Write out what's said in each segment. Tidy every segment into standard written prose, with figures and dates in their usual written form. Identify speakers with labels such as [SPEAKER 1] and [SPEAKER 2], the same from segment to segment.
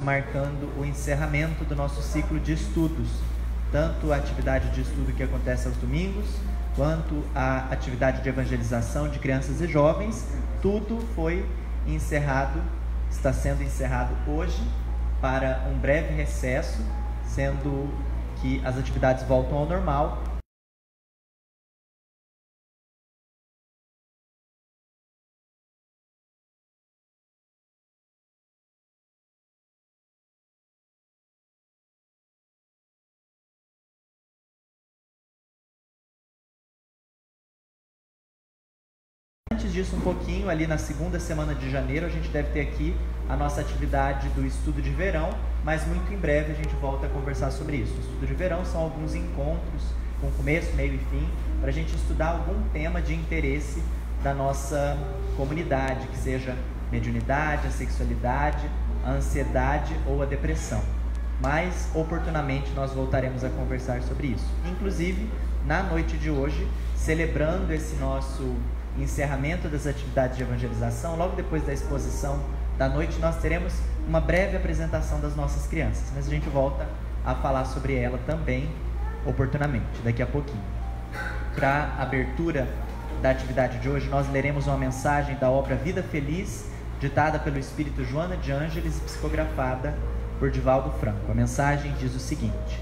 [SPEAKER 1] marcando o encerramento do nosso ciclo de estudos, tanto a atividade de estudo que acontece aos domingos, quanto a atividade de evangelização de crianças e jovens. Tudo foi encerrado, está sendo encerrado hoje para um breve recesso, sendo que as atividades voltam ao normal. Antes disso, um pouquinho, ali na segunda semana de janeiro, a gente deve ter aqui a nossa atividade do estudo de verão, mas muito em breve a gente volta a conversar sobre isso. O estudo de verão são alguns encontros com começo, meio e fim, para a gente estudar algum tema de interesse da nossa comunidade, que seja mediunidade, a sexualidade, a ansiedade ou a depressão. Mas, oportunamente, nós voltaremos a conversar sobre isso. Inclusive, na noite de hoje, celebrando esse nosso encerramento das atividades de evangelização, logo depois da exposição da noite, nós teremos uma breve apresentação das nossas crianças, mas a gente volta a falar sobre ela também oportunamente, daqui a pouquinho. Para a abertura da atividade de hoje, nós leremos uma mensagem da obra Vida Feliz, ditada pelo espírito Joana de Ângeles e psicografada por Divaldo Franco. A mensagem diz o seguinte: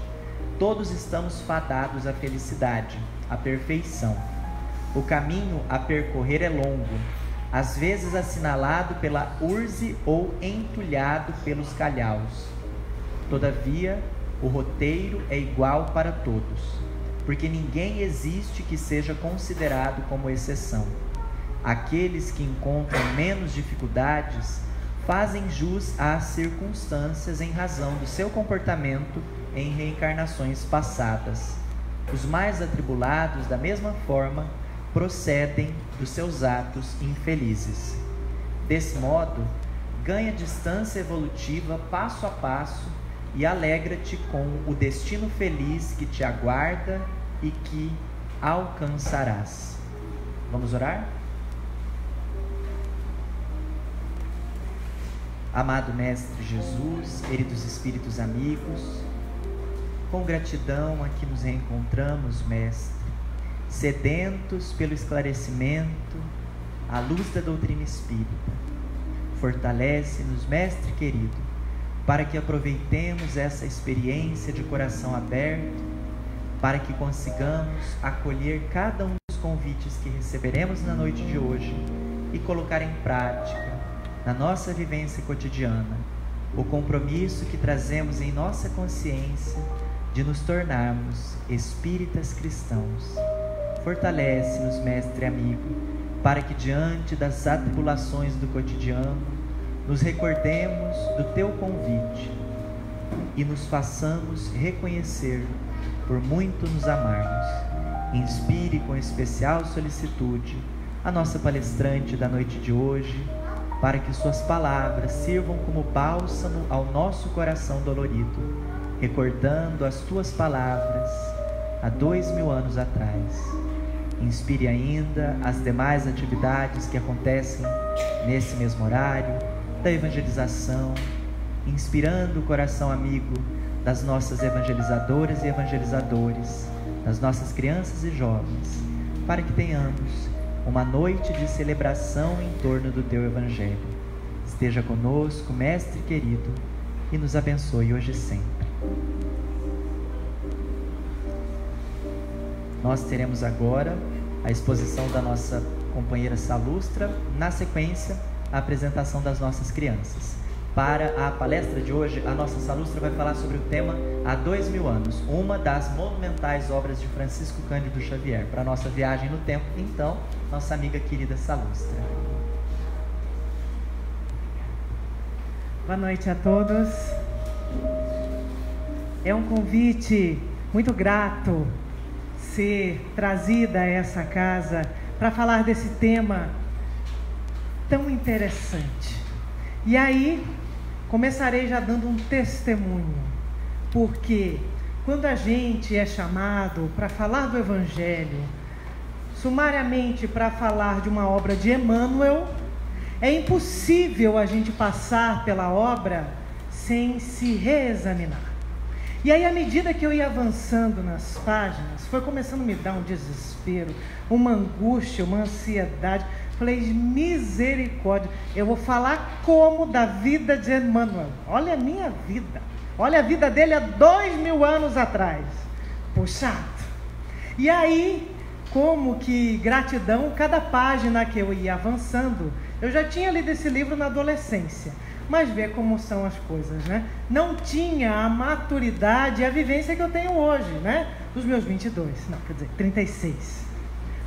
[SPEAKER 1] todos estamos fadados à felicidade, à perfeição. O caminho a percorrer é longo, às vezes assinalado pela urze ou entulhado pelos calhaus. Todavia, o roteiro é igual para todos, porque ninguém existe que seja considerado como exceção. Aqueles que encontram menos dificuldades fazem jus às circunstâncias em razão do seu comportamento em reencarnações passadas. Os mais atribulados, da mesma forma, procedem dos seus atos infelizes. Desse modo, ganha distância evolutiva passo a passo e alegra-te com o destino feliz que te aguarda e que alcançarás. Vamos orar? Amado Mestre Jesus, queridos espíritos amigos, com gratidão aqui nos reencontramos, Mestre, sedentos pelo esclarecimento, à luz da doutrina espírita. Fortalece-nos, Mestre querido, para que aproveitemos essa experiência de coração aberto, para que consigamos acolher cada um dos convites que receberemos na noite de hoje e colocar em prática, na nossa vivência cotidiana, o compromisso que trazemos em nossa consciência de nos tornarmos espíritas cristãos. Fortalece-nos, Mestre amigo, para que diante das atribulações do cotidiano, nos recordemos do Teu convite e nos façamos reconhecer por muito nos amarmos. Inspire com especial solicitude a nossa palestrante da noite de hoje, para que suas palavras sirvam como bálsamo ao nosso coração dolorido, recordando as Tuas palavras há 2000 anos atrás. Inspire ainda as demais atividades que acontecem nesse mesmo horário, da evangelização, inspirando o coração amigo das nossas evangelizadoras e evangelizadores, das nossas crianças e jovens, para que tenhamos uma noite de celebração em torno do Teu Evangelho. Esteja conosco, Mestre querido, e nos abençoe hoje e sempre. Nós teremos agora a exposição da nossa companheira Salustra, na sequência, a apresentação das nossas crianças. Para a palestra de hoje, a nossa Salustra vai falar sobre o tema Há 2000 anos, uma das monumentais obras de Francisco Cândido Xavier. Para a nossa viagem no tempo, então, nossa amiga querida Salustra.
[SPEAKER 2] Boa noite a todos. É um convite muito grato ser trazida a essa casa para falar desse tema tão interessante. E aí, começarei já dando um testemunho, porque quando a gente é chamado para falar do Evangelho, sumariamente para falar de uma obra de Emmanuel, é impossível a gente passar pela obra sem se reexaminar. E aí, à medida que eu ia avançando nas páginas, foi começando a me dar um desespero, uma angústia, uma ansiedade. Falei, misericórdia, eu vou falar como da vida de Emmanuel. Olha a minha vida, olha a vida dele há 2000 anos atrás. Puxado. E aí, como que gratidão, cada página que eu ia avançando, eu já tinha lido esse livro na adolescência, mas vê como são as coisas, né? Não tinha a maturidade e a vivência que eu tenho hoje, né? Dos meus 22, não, quer dizer, 36.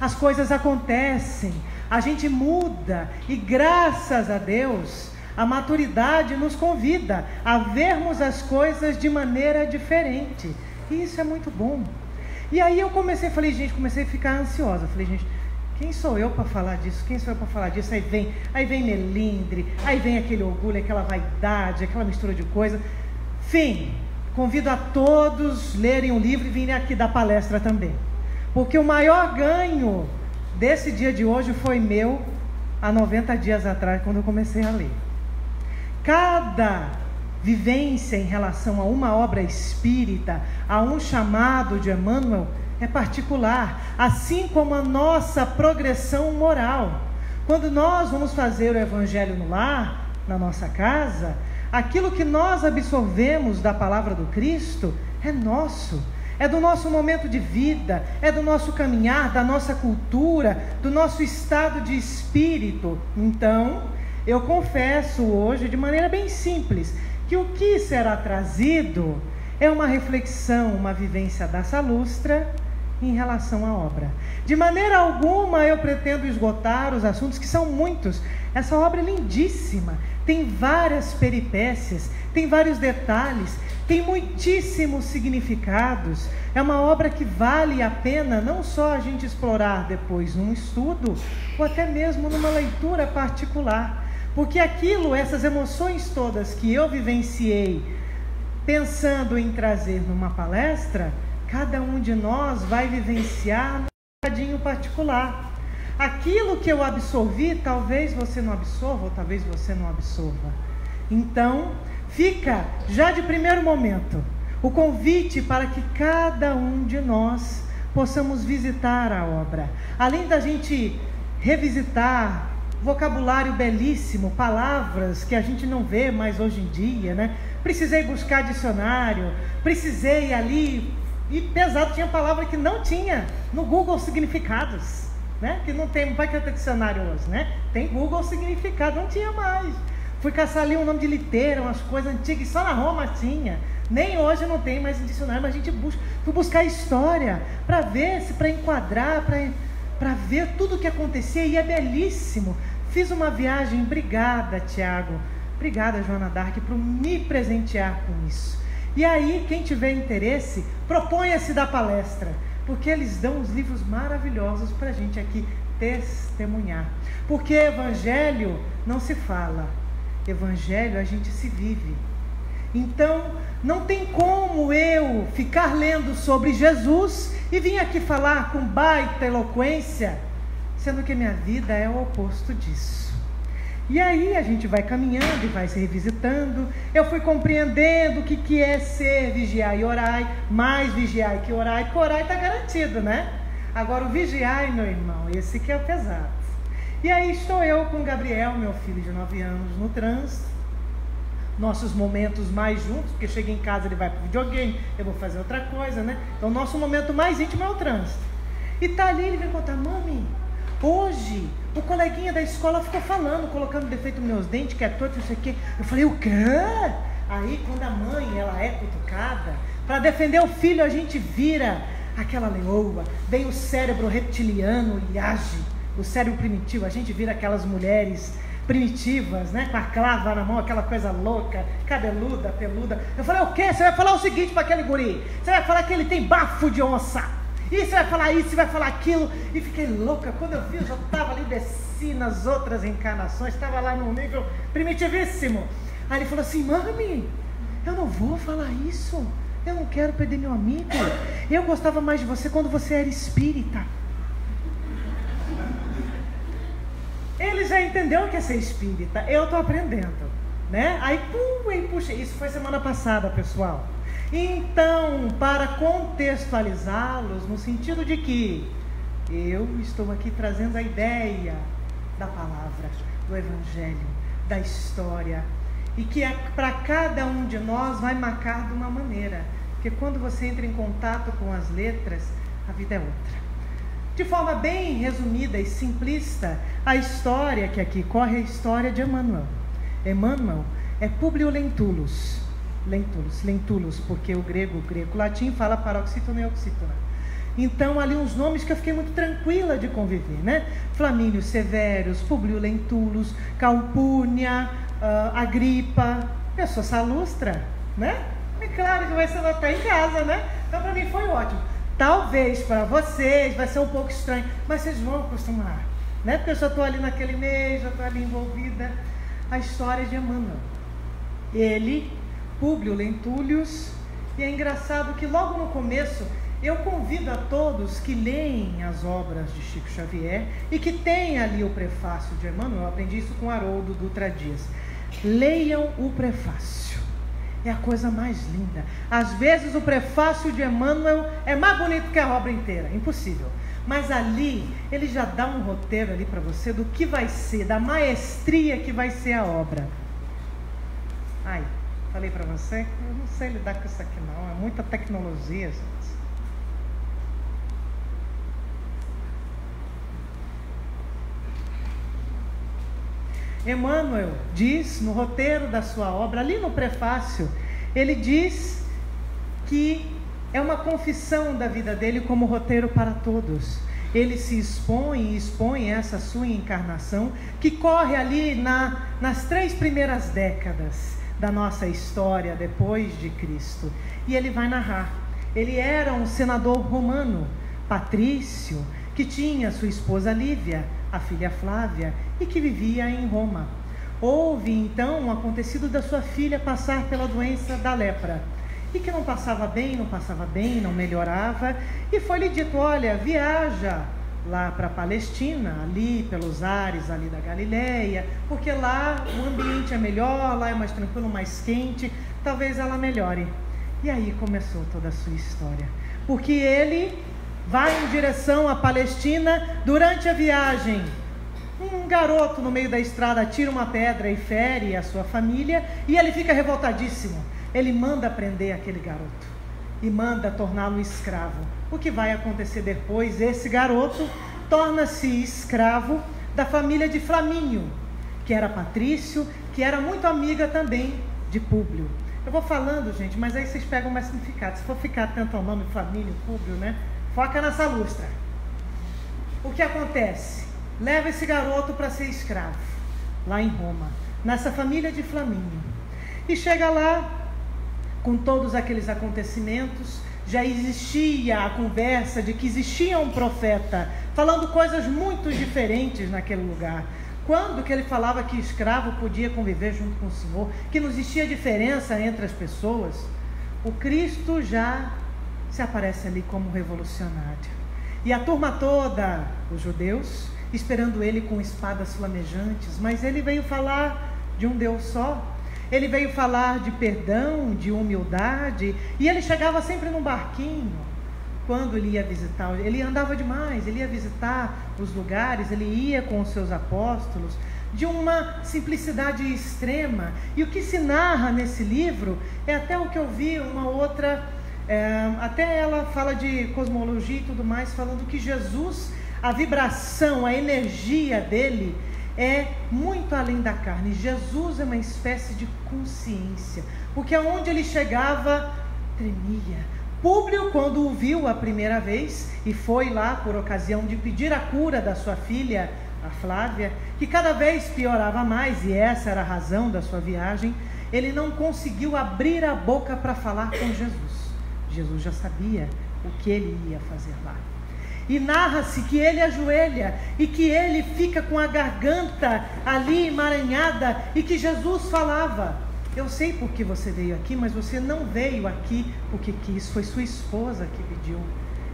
[SPEAKER 2] As coisas acontecem, a gente muda e graças a Deus, a maturidade nos convida a vermos as coisas de maneira diferente. E isso é muito bom. E aí eu comecei a ficar ansiosa. Falei, gente, quem sou eu para falar disso? Quem sou eu para falar disso? Aí vem melindre, aí vem aquele orgulho, aquela vaidade, aquela mistura de coisa. Enfim, convido a todos lerem um livro e virem aqui dar palestra também. Porque o maior ganho desse dia de hoje foi meu há 90 dias atrás, quando eu comecei a ler. Cada vivência em relação a uma obra espírita, a um chamado de Emmanuel, é particular, assim como a nossa progressão moral. Quando nós vamos fazer o Evangelho no lar, na nossa casa, aquilo que nós absorvemos da palavra do Cristo é nosso, é do nosso momento de vida, é do nosso caminhar, da nossa cultura, do nosso estado de espírito. Então, eu confesso hoje, de maneira bem simples, que o que será trazido é uma reflexão, uma vivência da Salustra em relação à obra. De maneira alguma eu pretendo esgotar os assuntos, que são muitos. Essa obra é lindíssima, tem várias peripécias, tem vários detalhes, tem muitíssimos significados. É uma obra que vale a pena não só a gente explorar depois num estudo, ou até mesmo numa leitura particular. Porque essas emoções todas que eu vivenciei pensando em trazer numa palestra, cada um de nós vai vivenciar num bocadinho particular. Aquilo que eu absorvi, talvez você não absorva, ou talvez você não absorva. Então, fica, já de primeiro momento, o convite para que cada um de nós possamos visitar a obra. Além da gente revisitar vocabulário belíssimo, palavras que a gente não vê mais hoje em dia, né? Precisei buscar dicionário, precisei ali, e pesado, tinha palavra que não tinha no Google Significados, né? Que não tem, vai que ter dicionário hoje, né? Tem Google Significado, não tinha mais. Fui caçar ali um nome de liteira, umas coisas antigas, só na Roma tinha. Nem hoje não tem mais em dicionário, mas a gente fui buscar história para ver, para enquadrar, para ver tudo o que acontecia, e é belíssimo. Fiz uma viagem, obrigada Tiago, obrigada Joana Dark, por me presentear com isso. E aí, quem tiver interesse, proponha-se da palestra, porque eles dão uns livros maravilhosos para a gente aqui testemunhar. Porque Evangelho não se fala, Evangelho a gente se vive. Então, não tem como eu ficar lendo sobre Jesus e vim aqui falar com baita eloquência, sendo que minha vida é o oposto disso. E aí a gente vai caminhando e vai se revisitando. Eu fui compreendendo o que é ser vigiar e orai, mais vigiar que orai está garantido, né? Agora o vigiar, meu irmão, esse que é o pesado. E aí estou eu com o Gabriel, meu filho de 9 anos, no trânsito. Nossos momentos mais juntos, porque cheguei em casa, ele vai para o videogame, eu vou fazer outra coisa, né? Então nosso momento mais íntimo é o trânsito. E tá ali, ele vem contar, mami, hoje o coleguinha da escola ficou falando, colocando defeito nos meus dentes, que é torto, não sei o quê. Eu falei, o quê? Aí quando a mãe, ela é cutucada, para defender o filho, a gente vira aquela leoa, vem o cérebro reptiliano e age, o cérebro primitivo, a gente vira aquelas mulheres primitivas, né, com a clava na mão, aquela coisa louca, cabeluda, peluda. Eu falei, o quê? Você vai falar o seguinte para aquele guri, você vai falar que ele tem bafo de onça, e você vai falar isso, você vai falar aquilo. E fiquei louca, quando eu vi, eu já estava ali, desci nas outras encarnações, estava lá num nível primitivíssimo. Aí ele falou assim, mami, eu não vou falar isso, eu não quero perder meu amigo, eu gostava mais de você quando você era espírita. Ele já entendeu o que é ser espírita, eu estou aprendendo. né? Aí, puxa, isso foi semana passada, pessoal. Então, para contextualizá-los, no sentido de que eu estou aqui trazendo a ideia da palavra, do Evangelho, da história, e que para cada um de nós vai marcar de uma maneira, porque quando você entra em contato com as letras, a vida é outra. De forma bem resumida e simplista, a história que aqui corre é a história de Emmanuel. Emmanuel é Publio Lentulus. Lentulus, porque o greco-latim fala paroxítona e oxítona. Então, ali uns nomes que eu fiquei muito tranquila de conviver, né? Flamínio Severus, Publio Lentulus, Calpurnia, Agripa. Eu sou salustra, né? É claro que vai ser até em casa, né? Então, para mim foi ótimo. Talvez para vocês vai ser um pouco estranho, mas vocês vão acostumar, né? Porque eu já estou ali naquele mês, já estou ali envolvida. A história de Emmanuel. Ele, Publio Lentulus, e é engraçado que logo no começo eu convido a todos que leem as obras de Chico Xavier e que tem ali o prefácio de Emmanuel. Eu aprendi isso com Haroldo Dutra Dias. Leiam o prefácio. É a coisa mais linda. Às vezes o prefácio de Emmanuel é mais bonito que a obra inteira. Impossível. Mas ali, ele já dá um roteiro ali para você do que vai ser, da maestria que vai ser a obra. Ai, falei para você, eu não sei lidar com isso aqui não, é muita tecnologia, gente. Emmanuel diz no roteiro da sua obra, ali no prefácio, ele diz que é uma confissão da vida dele como roteiro para todos. Ele se expõe essa sua encarnação, que corre ali nas 3 primeiras décadas da nossa história depois de Cristo. E ele vai narrar. Ele era um senador romano, patrício, que tinha sua esposa Lívia, a filha Flávia, e que vivia em Roma. Houve então um acontecido da sua filha passar pela doença da lepra, e que não passava bem, não melhorava, e foi-lhe dito, olha, viaja lá para a Palestina, ali pelos ares ali da Galileia, porque lá o ambiente é melhor, lá é mais tranquilo, mais quente, talvez ela melhore. E aí começou toda a sua história, porque ele vai em direção à Palestina. Durante a viagem, um garoto no meio da estrada tira uma pedra e fere a sua família, e ele fica revoltadíssimo. Ele manda prender aquele garoto e manda torná-lo escravo. O que vai acontecer depois? Esse garoto torna-se escravo da família de Flamínio, que era patrício, que era muito amiga também de Públio. Eu vou falando, gente, mas aí vocês pegam mais significado. Se for ficar atento ao nome Flamínio, Públio, né? Foca na salustra. O que acontece? Leva esse garoto para ser escravo, lá em Roma, nessa família de Flamínio. E chega lá, com todos aqueles acontecimentos, já existia a conversa de que existia um profeta, falando coisas muito diferentes naquele lugar. Quando que ele falava que escravo podia conviver junto com o Senhor, que não existia diferença entre as pessoas, o Cristo já se aparece ali como revolucionário. E a turma toda, os judeus, esperando ele com espadas flamejantes, mas ele veio falar de um Deus só. Ele veio falar de perdão, de humildade, e ele chegava sempre num barquinho. Quando ele ia visitar, ele andava demais, ele ia visitar os lugares, ele ia com os seus apóstolos, de uma simplicidade extrema. E o que se narra nesse livro é até o que eu vi uma outra, até ela fala de cosmologia e tudo mais, falando que Jesus, a vibração, a energia dele é muito além da carne. Jesus é uma espécie de consciência, porque aonde ele chegava, tremia. Públio, quando o viu a primeira vez, e foi lá por ocasião de pedir a cura da sua filha, a Flávia, que cada vez piorava mais, e essa era a razão da sua viagem, ele não conseguiu abrir a boca para falar com Jesus. Jesus já sabia o que ele ia fazer lá. E narra-se que ele ajoelha e que ele fica com a garganta ali emaranhada, e que Jesus falava: eu sei por que você veio aqui, mas você não veio aqui porque quis, foi sua esposa que pediu.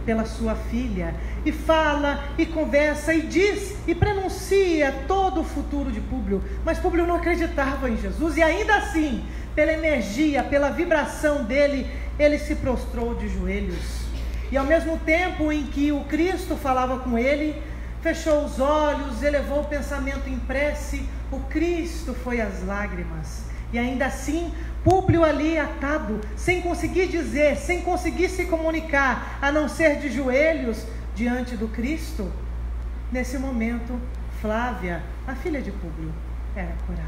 [SPEAKER 2] pela sua filha, e fala, e conversa, e diz, e pronuncia todo o futuro de Públio. Mas Públio não acreditava em Jesus, e ainda assim, pela energia, pela vibração dele, ele se prostrou de joelhos. E ao mesmo tempo em que o Cristo falava com ele, fechou os olhos, elevou o pensamento em prece, o Cristo foi às lágrimas. E ainda assim, Públio ali atado, sem conseguir dizer, sem conseguir se comunicar, a não ser de joelhos diante do Cristo. Nesse momento, Flávia, a filha de Públio, era curada.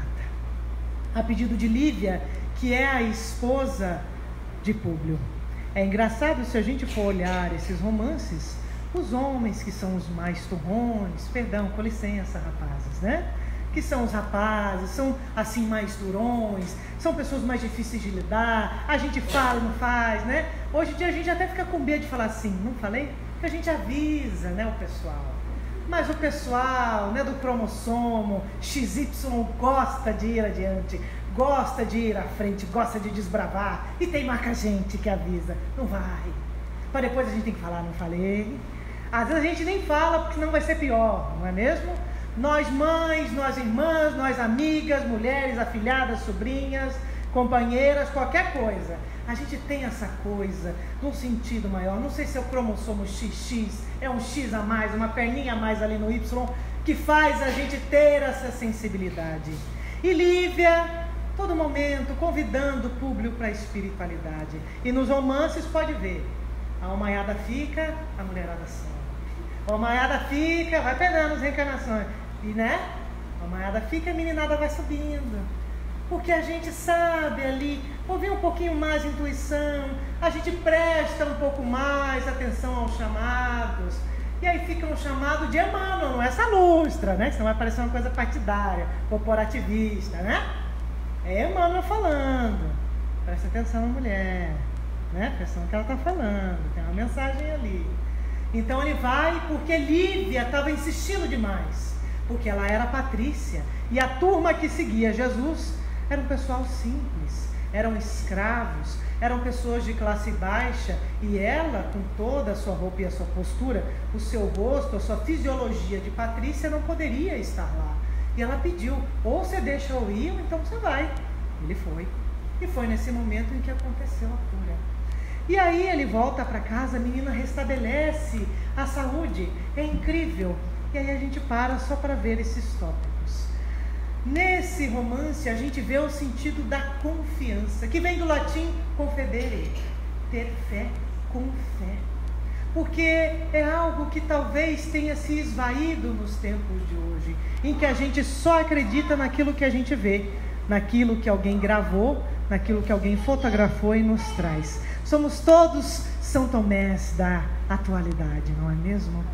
[SPEAKER 2] A pedido de Lívia, que é a esposa de Públio. É engraçado, se a gente for olhar esses romances, os homens que são os mais turrões, perdão, com licença, rapazes, né? Que são os rapazes, são assim mais durões, são pessoas mais difíceis de lidar, a gente fala e não faz, né? Hoje em dia a gente até fica com medo de falar assim, não falei? Porque a gente avisa, né, o pessoal. Mas o pessoal, né, do cromossomo XY gosta de ir adiante, gosta de ir à frente, gosta de desbravar, e tem marca gente que avisa, não vai. Para depois a gente tem que falar, não falei. Às vezes a gente nem fala, porque senão vai ser pior, não é mesmo? Nós mães, nós irmãs, nós amigas, mulheres, afilhadas, sobrinhas, companheiras, qualquer coisa. A gente tem essa coisa, num sentido maior. Não sei se é o cromossomo XX, é um X a mais, uma perninha a mais ali no Y, que faz a gente ter essa sensibilidade. E Lívia, todo momento, convidando o Públio para a espiritualidade. E nos romances pode ver, a homaiada fica, a mulherada sobe. A homaiada fica, vai pegando as reencarnações. E né? A homaiada fica, a meninada vai subindo. Porque a gente sabe ali, ouvir um pouquinho mais a intuição, a gente presta um pouco mais atenção aos chamados. E aí fica um chamado de Emmanuel, não é essa lustra, né? Senão vai parecer uma coisa partidária, corporativista, né? É Emmanuel falando. Presta atenção na mulher, né? Presta atenção no que ela está falando, tem uma mensagem ali. Então ele vai porque Lívia estava insistindo demais, porque ela era patrícia, e a turma que seguia Jesus era um pessoal simples, eram escravos, eram pessoas de classe baixa, e ela, com toda a sua roupa e a sua postura, o seu rosto, a sua fisiologia de patrícia, não poderia estar lá. E ela pediu, ou você deixa eu ir, ou então você vai. Ele foi. E foi nesse momento em que aconteceu a cura. E aí ele volta para casa, a menina restabelece a saúde. É incrível. E aí a gente para só para ver esses tópicos. Nesse romance a gente vê o sentido da confiança, que vem do latim confidere, ter fé com fé. Porque é algo que talvez tenha se esvaído nos tempos de hoje, em que a gente só acredita naquilo que a gente vê, naquilo que alguém gravou, naquilo que alguém fotografou e nos traz. Somos todos São Tomés da atualidade, não é mesmo?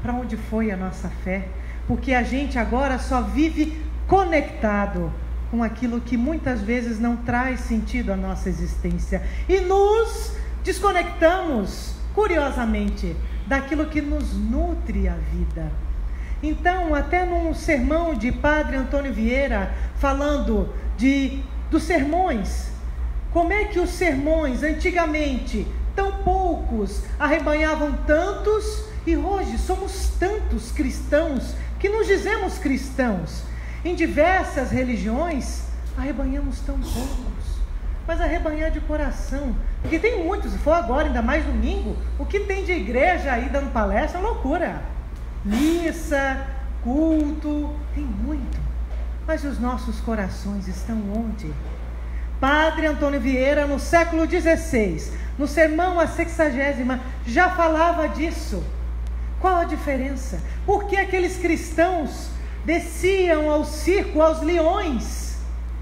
[SPEAKER 2] Para onde foi a nossa fé? Porque a gente agora só vive conectado com aquilo que muitas vezes não traz sentido à nossa existência. E nos desconectamos, curiosamente, daquilo que nos nutre a vida. Então, até num sermão de Padre Antônio Vieira, falando dos sermões, como é que os sermões, antigamente, tão poucos, arrebanhavam tantos, e hoje somos tantos cristãos, que nos dizemos cristãos, em diversas religiões, arrebanhamos tão poucos. Mas arrebanhar de coração, porque tem muitos, se for agora, ainda mais domingo, o que tem de igreja aí dando palestra é loucura. Missa, culto, tem muito. Mas os nossos corações estão onde? Padre Antônio Vieira, no século XVI, no sermão a 60ª, já falava disso. Qual a diferença? Por que aqueles cristãos desciam ao circo, aos leões,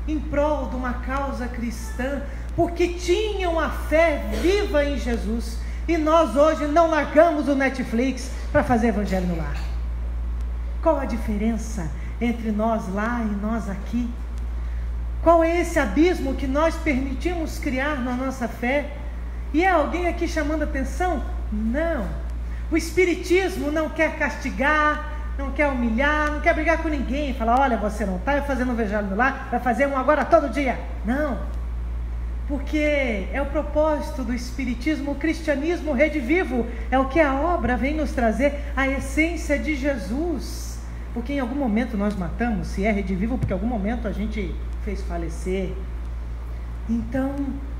[SPEAKER 2] em prol de uma causa cristã? Porque tinham a fé viva em Jesus. E nós hoje não largamos o Netflix para fazer evangelho no lar. Qual a diferença entre nós lá e nós aqui? Qual é esse abismo que nós permitimos criar na nossa fé? E é alguém aqui chamando atenção? Não. O Espiritismo não quer castigar, não quer humilhar, não quer brigar com ninguém. Falar, olha, você não está fazendo evangelho no lar, vai fazer um agora todo dia. Não. porque é o propósito do Espiritismo, o cristianismo Rede Vivo, é o que a obra vem nos trazer, a essência de Jesus, porque em algum momento nós matamos, se é Rede Vivo, porque em algum momento a gente fez falecer. Então,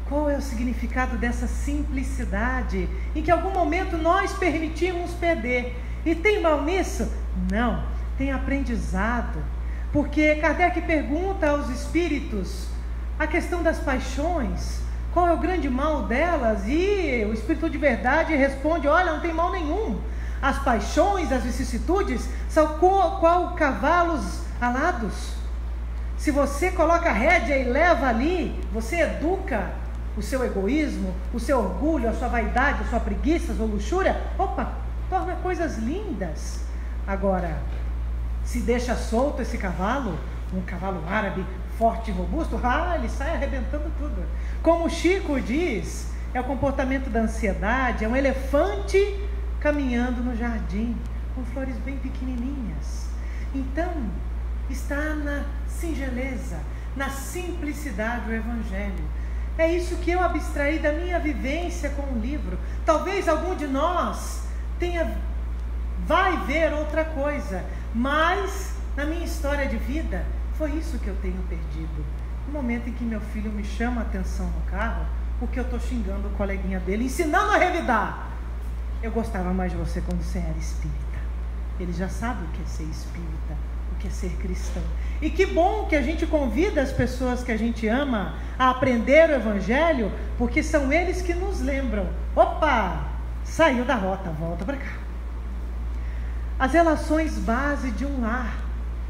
[SPEAKER 2] qual é o significado dessa simplicidade, em que em algum momento nós permitimos perder? E tem mal nisso? Não, tem aprendizado, porque Kardec pergunta aos espíritos a questão das paixões, qual é o grande mal delas? E o espírito de verdade responde: olha, não tem mal nenhum. As paixões, as vicissitudes são qual cavalos alados. Se você coloca a rédea e leva ali, você educa o seu egoísmo, o seu orgulho, a sua vaidade, a sua preguiça, a sua luxúria. Opa, torna coisas lindas. Agora, se deixa solto esse cavalo, um cavalo árabe forte e robusto, ele sai arrebentando tudo. Como o Chico diz, é o comportamento da ansiedade, é um elefante caminhando no jardim, com flores bem pequenininhas. Então, está na singeleza, na simplicidade do Evangelho. É isso que eu abstraí da minha vivência com o livro. Talvez algum de nós vai ver outra coisa, mas na minha história de vida, foi isso que eu tenho perdido. No momento em que meu filho me chama a atenção no carro, porque eu estou xingando o coleguinha dele, ensinando a revidar. Eu gostava mais de você quando você era espírita. Ele já sabe o que é ser espírita, o que é ser cristão. E que bom que a gente convida as pessoas que a gente ama a aprender o Evangelho, porque são eles que nos lembram: opa, saiu da rota, volta para cá. As relações base de um lar,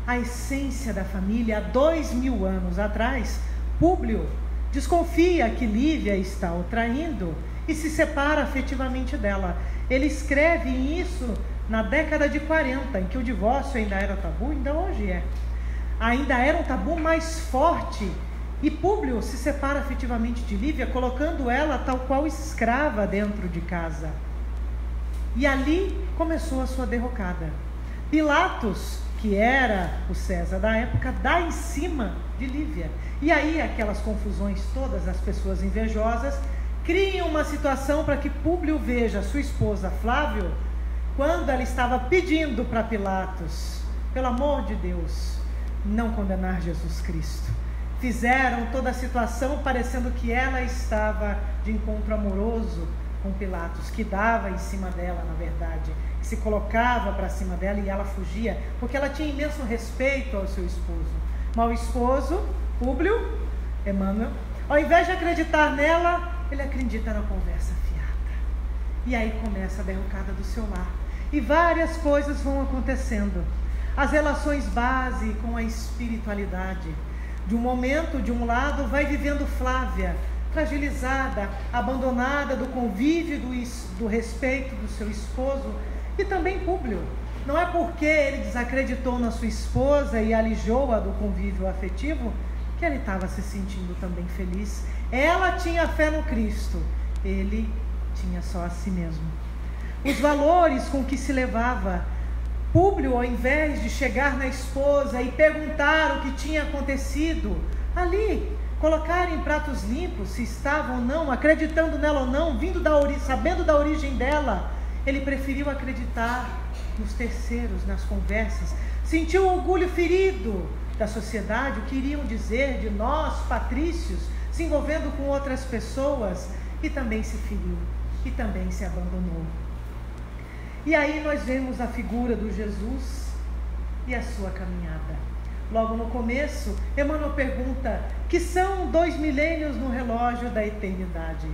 [SPEAKER 2] a essência da família. Há 2000 anos atrás, Públio desconfia que Lívia está o traindo e se separa afetivamente dela. Ele escreve isso na década de 40, em que o divórcio ainda era tabu, ainda hoje é. Ainda era um tabu mais forte, e Públio se separa afetivamente de Lívia, colocando ela tal qual escrava dentro de casa. E ali começou a sua derrocada. Pilatos, que era o César da época, dá em cima de Lívia. E aí aquelas confusões todas, as pessoas invejosas, criam uma situação para que Públio veja sua esposa Flávio, quando ela estava pedindo para Pilatos, pelo amor de Deus, não condenar Jesus Cristo. Fizeram toda a situação parecendo que ela estava de encontro amoroso com Pilatos, que dava em cima dela, na verdade, que se colocava para cima dela e ela fugia, porque ela tinha imenso respeito ao seu esposo. Mas o esposo, Públio, Emmanuel, ao invés de acreditar nela, ele acredita na conversa fiada. E aí começa a derrocada do seu lar. E várias coisas vão acontecendo. As relações base com a espiritualidade. De um momento, de um lado, vai vivendo Flávia, fragilizada, abandonada do convívio, do respeito do seu esposo, e também Públio. Não é porque ele desacreditou na sua esposa e alijou-a do convívio afetivo que ele estava se sentindo também feliz. Ela tinha fé no Cristo, ele tinha só a si mesmo. Os valores com que se levava. Públio, ao invés de chegar na esposa e perguntar o que tinha acontecido, ali, colocar em pratos limpos se estava ou não, acreditando nela ou não, sabendo da origem dela, ele preferiu acreditar nos terceiros, nas conversas. Sentiu o orgulho ferido da sociedade, o que iriam dizer de nós, patrícios, se envolvendo com outras pessoas, e também se feriu, e também se abandonou. E aí nós vemos a figura do Jesus e a sua caminhada. Logo no começo, Emmanuel pergunta: que são 2 milênios no relógio da eternidade?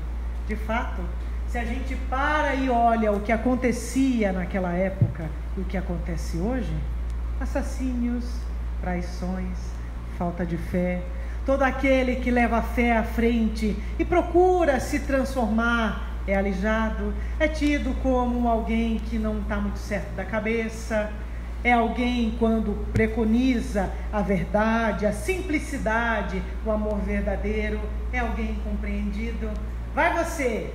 [SPEAKER 2] De fato, se a gente para e olha o que acontecia naquela época e o que acontece hoje, assassínios, traições, falta de fé, todo aquele que leva a fé à frente e procura se transformar é alijado, é tido como alguém que não está muito certo da cabeça, é alguém quando preconiza a verdade, a simplicidade, o amor verdadeiro, é alguém compreendido. Vai você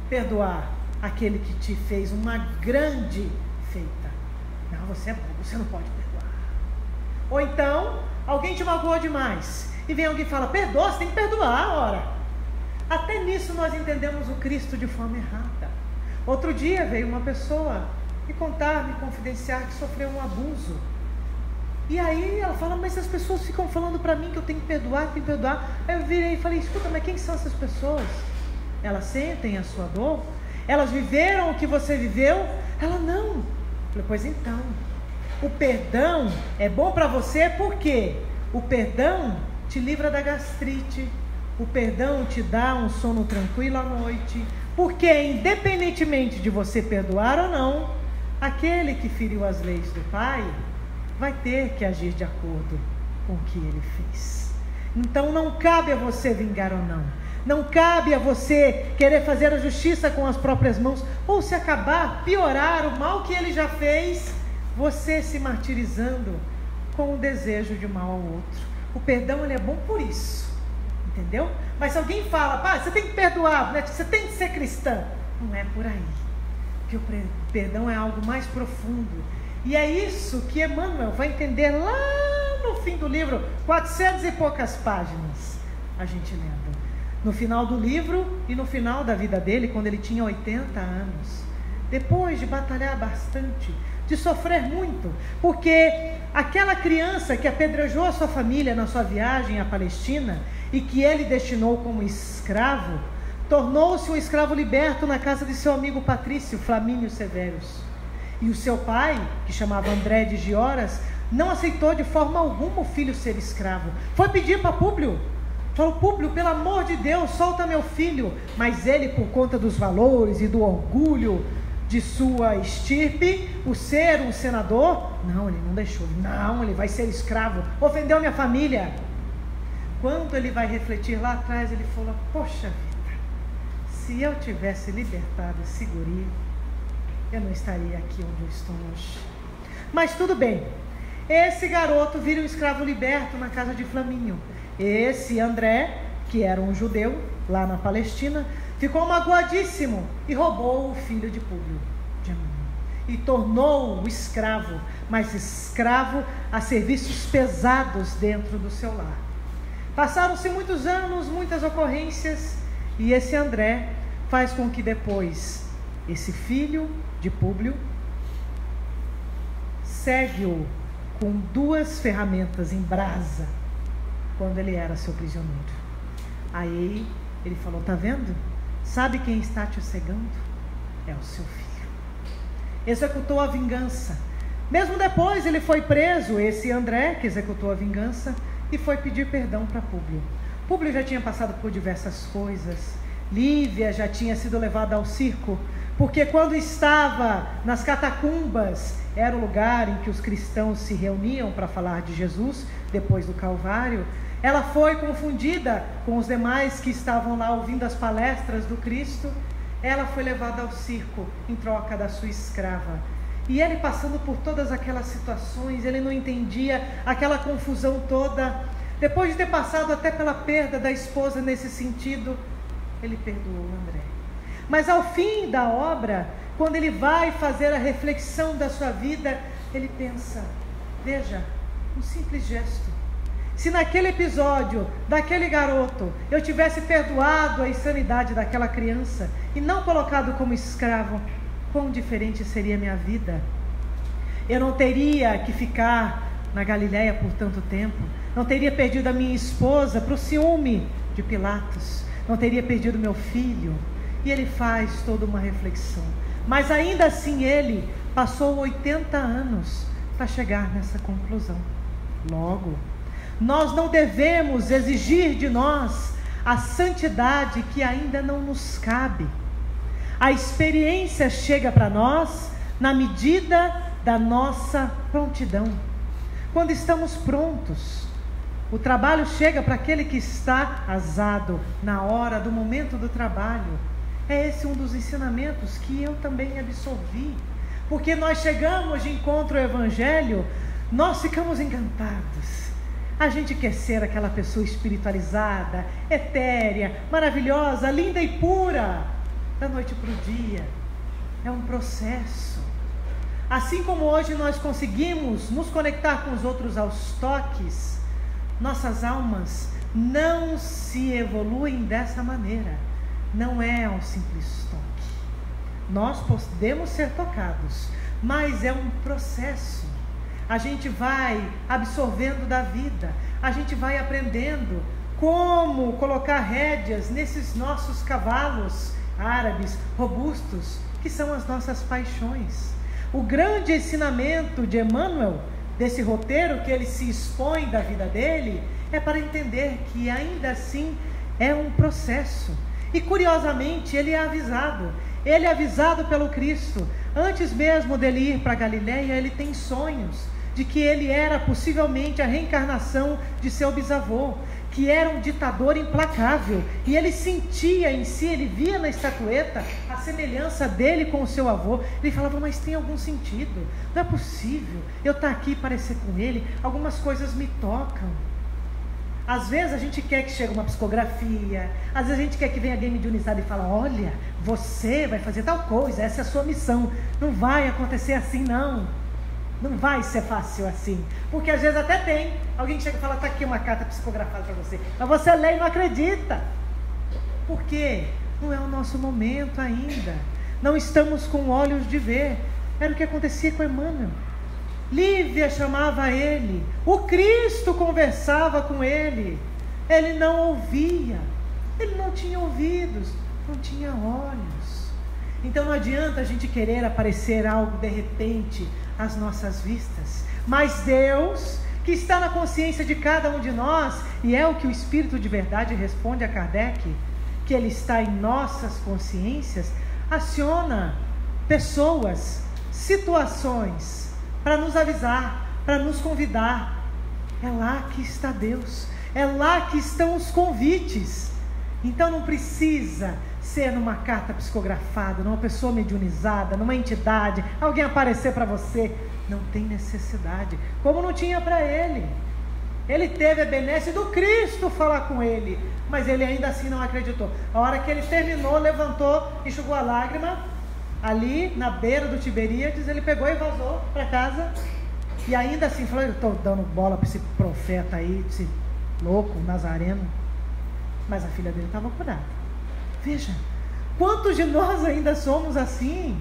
[SPEAKER 2] perdoar aquele que te fez uma grande feita? Não, você é bobo, você não pode perdoar. Ou então, alguém te magoou demais, e vem alguém e fala: perdoa, você tem que perdoar, ora. Até nisso nós entendemos o Cristo de forma errada. Outro dia veio uma pessoa me contar, me confidenciar que sofreu um abuso. E aí ela fala, mas as pessoas ficam falando para mim que eu tenho que perdoar, tenho que perdoar. Aí eu virei e falei, escuta, mas quem são essas pessoas? Elas sentem a sua dor? Elas viveram o que você viveu? Ela não. Eu falei, pois então, o perdão é bom para você porque o perdão te livra da gastrite, o perdão te dá um sono tranquilo à noite, porque independentemente de você perdoar ou não, aquele que feriu as leis do Pai vai ter que agir de acordo com o que ele fez. Então não cabe a você vingar ou não. Não cabe a você querer fazer a justiça com as próprias mãos, ou se acabar, piorar o mal que ele já fez, você se martirizando com o desejo de mal ao outro. O perdão ele é bom por isso, entendeu? Mas se alguém fala, pá, você tem que perdoar, né? Você tem que ser cristã, não é por aí. Porque o perdão é algo mais profundo. E é isso que Emmanuel vai entender lá no fim do livro, 400 e poucas páginas, a gente lendo. No final do livro e no final da vida dele, quando ele tinha 80 anos. Depois de batalhar bastante, de sofrer muito, porque aquela criança que apedrejou a sua família na sua viagem à Palestina e que ele destinou como escravo, tornou-se um escravo liberto na casa de seu amigo Patrício, Flamínio Severus. E o seu pai, que chamava André de Gioras, não aceitou de forma alguma o filho ser escravo. Foi pedir para Públio. Falou, Públio, pelo amor de Deus, solta meu filho. Mas ele, por conta dos valores e do orgulho de sua estirpe, o ser um senador, não, ele não deixou. Não, ele vai ser escravo. Ofendeu minha família. Quando ele vai refletir lá atrás, ele falou, poxa vida, se eu tivesse libertado esse guri, eu não estaria aqui onde eu estou hoje. Mas tudo bem. Esse garoto vira um escravo liberto na casa de Flamínio. Esse André, que era um judeu lá na Palestina, ficou magoadíssimo e roubou o filho de Públio e tornou-o escravo, mas escravo a serviços pesados dentro do seu lar. Passaram-se muitos anos, muitas ocorrências, e esse André faz com que depois esse filho de Públio segue-o com 2 ferramentas em brasa quando ele era seu prisioneiro. Aí ele falou, tá vendo? Sabe quem está te cegando? É o seu filho. Executou a vingança. Mesmo depois ele foi preso, esse André que executou a vingança, e foi pedir perdão para Públio. Públio já tinha passado por diversas coisas. Lívia já tinha sido levada ao circo, porque quando estava nas catacumbas, era o lugar em que os cristãos se reuniam para falar de Jesus, depois do Calvário. Ela foi confundida com os demais que estavam lá ouvindo as palestras do Cristo. Ela foi levada ao circo em troca da sua escrava. E ele, passando por todas aquelas situações, ele não entendia aquela confusão toda. Depois de ter passado até pela perda da esposa nesse sentido, ele perdoou o André. Mas ao fim da obra, quando ele vai fazer a reflexão da sua vida, ele pensa, veja, um simples gesto. Se naquele episódio, daquele garoto, eu tivesse perdoado a insanidade daquela criança e não colocado como escravo, quão diferente seria a minha vida. Eu não teria que ficar na Galileia por tanto tempo, não teria perdido a minha esposa para o ciúme de Pilatos, não teria perdido meu filho. E ele faz toda uma reflexão. Mas ainda assim ele passou 80 anos para chegar nessa conclusão. Logo, nós não devemos exigir de nós a santidade que ainda não nos cabe. A experiência chega para nós na medida da nossa prontidão. Quando estamos prontos, o trabalho chega para aquele que está azado na hora do momento do trabalho. É esse um dos ensinamentos que eu também absorvi. Porque nós chegamos de encontro ao Evangelho, nós ficamos encantados. A gente quer ser aquela pessoa espiritualizada, etérea, maravilhosa, linda e pura, da noite para o dia. É um processo. Assim como hoje nós conseguimos nos conectar com os outros aos toques, Nossas almas não se evoluem dessa maneira. Não é ao simples toque. Nós podemos ser tocados, mas é um processo. A gente vai absorvendo da vida, a gente vai aprendendo como colocar rédeas nesses nossos cavalos árabes robustos, que são as nossas paixões. O grande ensinamento de Emmanuel, desse roteiro que ele se expõe da vida dele, é para entender que ainda assim é um processo. E curiosamente ele é avisado pelo Cristo. Antes mesmo dele ir para Galiléia, ele tem sonhos de que ele era possivelmente a reencarnação de seu bisavô, que era um ditador implacável, e ele sentia em si, ele via na estatueta a semelhança dele com o seu avô. Ele falava, mas tem algum sentido, não é possível eu estar aqui e parecer com ele, algumas coisas me tocam. Às vezes a gente quer que chegue uma psicografia, às vezes a gente quer que venha alguém mediunizado e fala, olha, você vai fazer tal coisa, essa é a sua missão. Não vai acontecer assim não. Não vai ser fácil assim, porque às vezes até tem alguém que chega e fala, está aqui uma carta psicografada para você, mas você lê e não acredita. Por quê? Não é o nosso momento ainda, não estamos com olhos de ver. Era o que acontecia com Emmanuel. Lívia chamava ele, o Cristo conversava com ele, ele não ouvia, ele não tinha ouvidos, não tinha olhos. Então não adianta a gente querer aparecer algo de repente às nossas vistas, mas Deus, que está na consciência de cada um de nós, e é o que o Espírito de Verdade responde a Kardec, que ele está em nossas consciências, aciona pessoas, situações, para nos avisar, para nos convidar. É lá que está Deus, é lá que estão os convites. Então não precisa ser numa carta psicografada, numa pessoa mediunizada, numa entidade, alguém aparecer para você. Não tem necessidade, como não tinha para ele. Ele teve a benesse do Cristo falar com ele, mas ele ainda assim não acreditou. A hora que ele terminou, levantou, enxugou a lágrima, ali na beira do Tiberíades, ele pegou e vazou para casa. E ainda assim falou, eu estou dando bola para esse profeta aí, esse louco, nazareno. Mas a filha dele estava curada. Veja, quantos de nós ainda somos assim?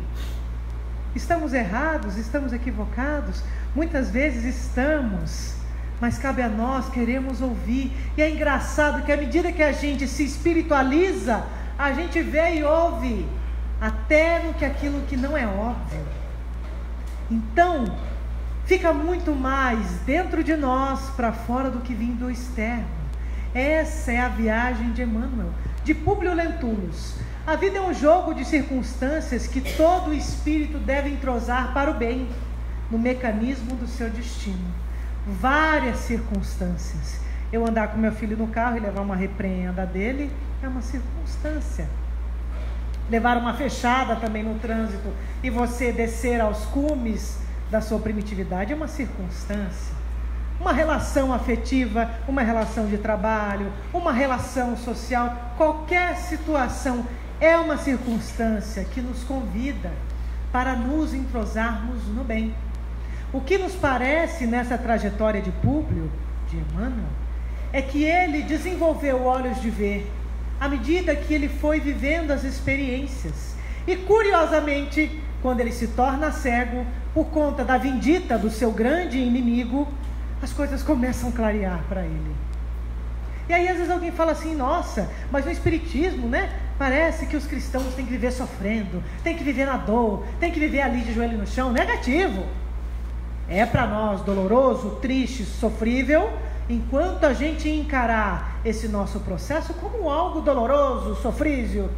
[SPEAKER 2] Estamos errados, estamos equivocados? Muitas vezes estamos, mas cabe a nós, queremos ouvir. E é engraçado que à medida que a gente se espiritualiza, a gente vê e ouve até no que aquilo que não é óbvio. Então, fica muito mais dentro de nós para fora do que vindo do externo. Essa é a viagem de Emmanuel, de Públio Lentulus. A vida é um jogo de circunstâncias que todo espírito deve entrosar para o bem, no mecanismo do seu destino. Várias circunstâncias. Eu andar com meu filho no carro e levar uma repreenda dele é uma circunstância. Levar uma fechada também no trânsito e você descer aos cumes da sua primitividade é uma circunstância. Uma relação afetiva, uma relação de trabalho, uma relação social, qualquer situação é uma circunstância que nos convida para nos entrosarmos no bem. O que nos parece nessa trajetória de Públio, de Emmanuel, é que ele desenvolveu olhos de ver à medida que ele foi vivendo as experiências. E curiosamente, quando ele se torna cego, por conta da vindita do seu grande inimigo, as coisas começam a clarear para ele. E aí às vezes alguém fala assim, nossa, mas no Espiritismo, né? Parece que os cristãos têm que viver sofrendo, têm que viver na dor, têm que viver ali de joelho no chão. Negativo. É para nós doloroso, triste, sofrível, enquanto a gente encarar esse nosso processo como algo doloroso, sofrível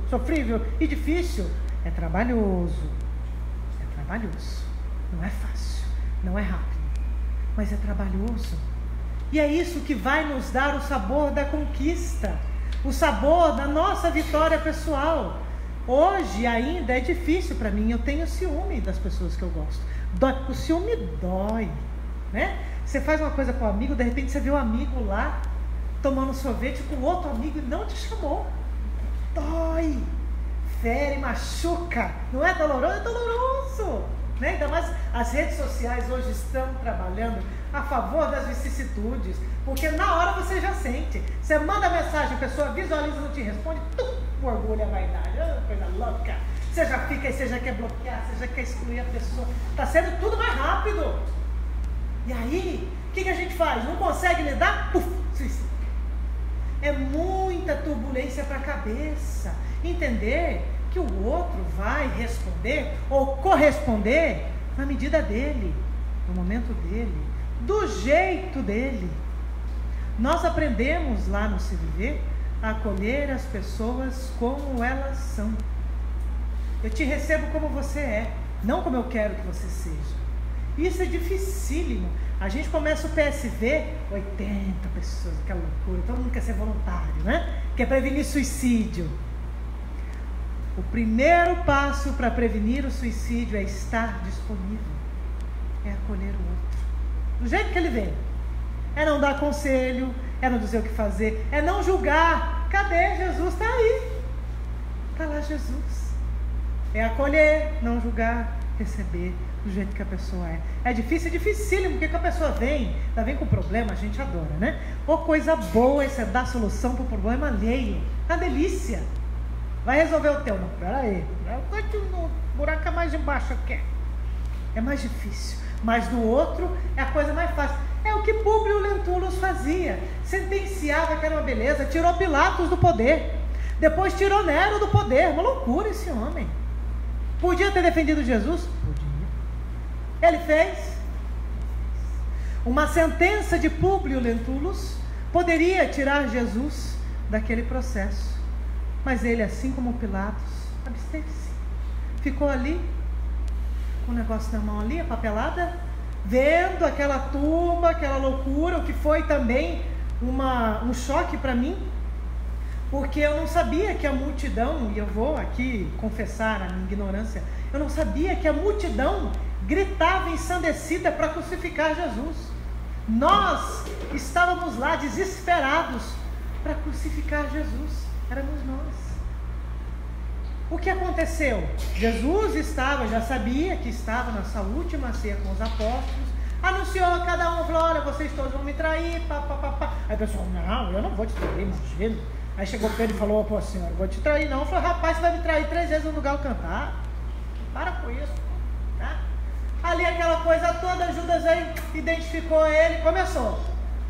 [SPEAKER 2] e difícil. É trabalhoso, não é fácil, não é rápido, mas é trabalhoso. E é isso que vai nos dar o sabor da conquista, o sabor da nossa vitória pessoal. Hoje ainda é difícil para mim, eu tenho ciúme das pessoas que eu gosto. O ciúme dói, né? Você faz uma coisa com um amigo, de repente você vê um amigo lá tomando sorvete com outro amigo e não te chamou. Dói, fere, machuca. Não é doloroso? É doloroso, né? Ainda mais as redes sociais hoje estão trabalhando a favor das vicissitudes, porque na hora você já sente. Você manda mensagem, a pessoa visualiza, não te responde, o orgulho, a vaidade, coisa louca. Você já fica aí, você já quer bloquear, você já quer excluir a pessoa. Está sendo tudo mais rápido. E aí, o que a gente faz? Não consegue lidar? Puf, suicídio. É muita turbulência para a cabeça. Entender que o outro vai responder ou corresponder na medida dele, no momento dele, do jeito dele. Nós aprendemos lá no Se Viver a acolher as pessoas como elas são. Eu te recebo como você é, não como eu quero que você seja. Isso é dificílimo. A gente começa o PSV, 80 pessoas, aquela loucura, todo mundo quer ser voluntário, né? Quer prevenir suicídio. O primeiro passo para prevenir o suicídio é estar disponível, é acolher o outro, do jeito que ele vem. É não dar conselho, é não dizer o que fazer, é não julgar. Cadê Jesus? Está aí, está lá Jesus. É acolher, não julgar, receber do jeito que a pessoa é. É difícil, é dificílimo, porque quando a pessoa vem, ela vem com problema, a gente adora, né? Ou coisa boa, é você dar solução para o problema alheio. Uma delícia. Vai resolver o teu. Não, peraí. Eu continuo. O buraco é mais embaixo aqui. É mais difícil. Mas do outro é a coisa mais fácil. É o que Públio Lentulus fazia. Sentenciava que era uma beleza. Tirou Pilatos do poder. Depois tirou Nero do poder. Uma loucura esse homem. Podia ter defendido Jesus? Podia. Ele fez. Uma sentença de Públio Lentulus poderia tirar Jesus daquele processo. Mas ele, assim como Pilatos, absteve-se. Ficou ali, com o negócio na mão ali, a papelada, vendo aquela turma, aquela loucura, o que foi também um choque para mim, porque eu não sabia que a multidão, e eu vou aqui confessar a minha ignorância, eu não sabia que a multidão gritava ensandecida para crucificar Jesus. Nós estávamos lá desesperados para crucificar Jesus. Éramos nós. O que aconteceu? Jesus estava, já sabia que estava nessa última ceia com os apóstolos, anunciou a cada um, falou, olha, vocês todos vão me trair, pá, pá, pá, pá. Aí o pessoal, não, eu não vou te trair, imagina. Aí chegou Pedro e falou, pô, senhor, eu vou te trair não. Eu falei, rapaz, você vai me trair 3 vezes no lugar do cantar. Para com isso, tá? Ali aquela coisa toda, Judas aí identificou ele, começou.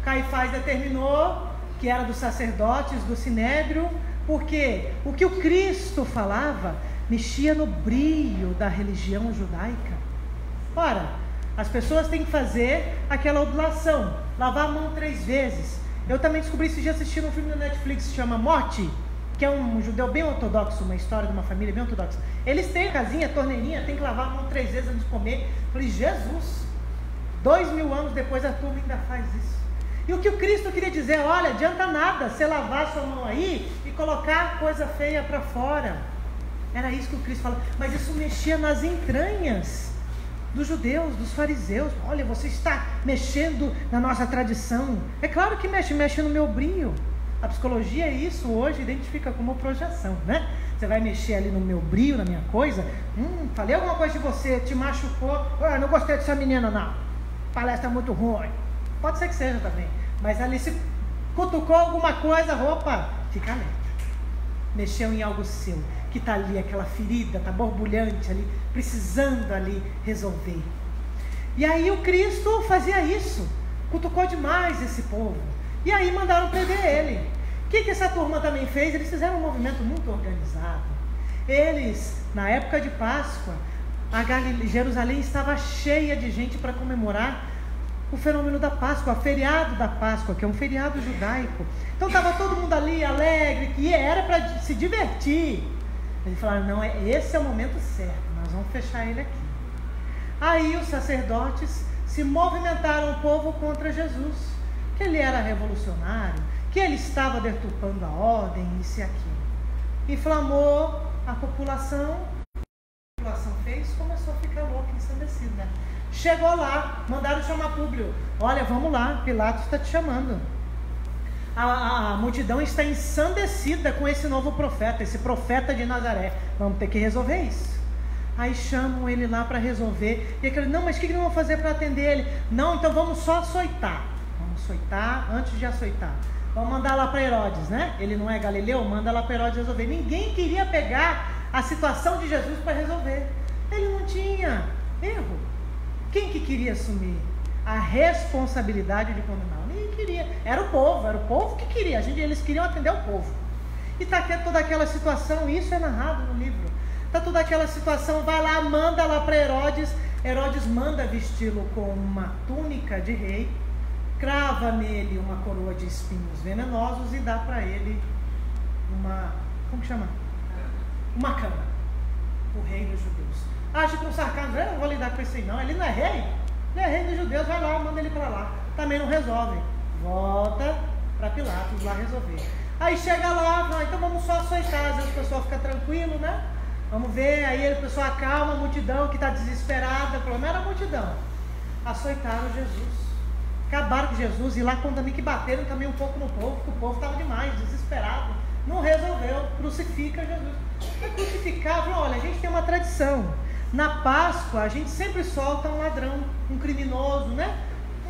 [SPEAKER 2] Caifás determinou que era dos sacerdotes, do Sinédrio, porque o que o Cristo falava mexia no brilho da religião judaica. Ora, as pessoas têm que fazer aquela oblação, lavar a mão 3 vezes. Eu também descobri esses dias assistindo um filme no Netflix que se chama Morte, que é um judeu bem ortodoxo, uma história de uma família bem ortodoxa. Eles têm a casinha, a torneirinha, tem que lavar a mão 3 vezes antes de comer. Eu falei, Jesus, 2000 anos depois a turma ainda faz isso. E o que o Cristo queria dizer, olha, adianta nada você lavar sua mão aí e colocar coisa feia para fora. Era isso que o Cristo falava, mas isso mexia nas entranhas dos judeus, dos fariseus. Olha, você está mexendo na nossa tradição. É claro que mexe no meu brilho. A psicologia é isso, hoje identifica como projeção, né? Você vai mexer ali no meu brilho, na minha coisa. Falei alguma coisa de você, te machucou. Não gostei dessa menina, não. Palestra muito ruim. Pode ser que seja também, mas ali se cutucou alguma coisa, opa, fica alerta. Mexeu em algo seu, que está ali, aquela ferida, está borbulhante ali, precisando ali resolver. E aí o Cristo fazia isso, cutucou demais esse povo. E aí mandaram prender ele. O que essa turma também fez? Eles fizeram um movimento muito organizado. Eles, na época de Páscoa, Jerusalém estava cheia de gente para comemorar o fenômeno da Páscoa, o feriado da Páscoa, que é um feriado judaico. Então estava todo mundo ali alegre, que era para se divertir. Eles falaram, não, esse é o momento certo, nós vamos fechar ele aqui. Aí os sacerdotes se movimentaram o povo contra Jesus, que ele era revolucionário, que ele estava deturpando a ordem, isso e aquilo. Inflamou a população fez, começou a ficar louca, ensandecida, né? Chegou lá, mandaram chamar Públio. Olha, vamos lá, Pilatos está te chamando. A multidão está ensandecida com esse novo profeta, esse profeta de Nazaré. Vamos ter que resolver isso. Aí chamam ele lá para resolver. E aquele, não, mas o que nós vamos fazer para atender ele? Não, então vamos só açoitar. Vamos açoitar antes de açoitar. Vamos mandar lá para Herodes, né? Ele não é Galileu, manda lá para Herodes resolver. Ninguém queria pegar a situação de Jesus para resolver. Ele não tinha erro. Quem que queria assumir a responsabilidade de condenar? Ninguém queria. Era o povo que queria. Eles queriam atender o povo. E está toda aquela situação, isso é narrado no livro. Está toda aquela situação, vai lá, manda lá para Herodes. Herodes manda vesti-lo com uma túnica de rei, crava nele uma coroa de espinhos venenosos e dá para ele uma, como que chama? Uma cama. O rei dos judeus. Acha com sarcasmo, eu não vou lidar com isso aí não, ele não é rei? Ele é rei dos judeus, vai lá, manda ele para lá. Também não resolve. Volta para Pilatos lá resolver. Aí chega lá, então vamos só açoitar, às vezes o pessoal fica tranquilo, né? Vamos ver, aí o pessoal acalma a multidão que está desesperada, o problema era a multidão. Açoitaram Jesus. Acabaram com Jesus e lá também que bateram também um pouco no povo, porque o povo estava demais, desesperado. Não resolveu, crucifica Jesus. Para crucificar, falou, olha, a gente tem uma tradição. Na Páscoa, a gente sempre solta um ladrão, um criminoso, né?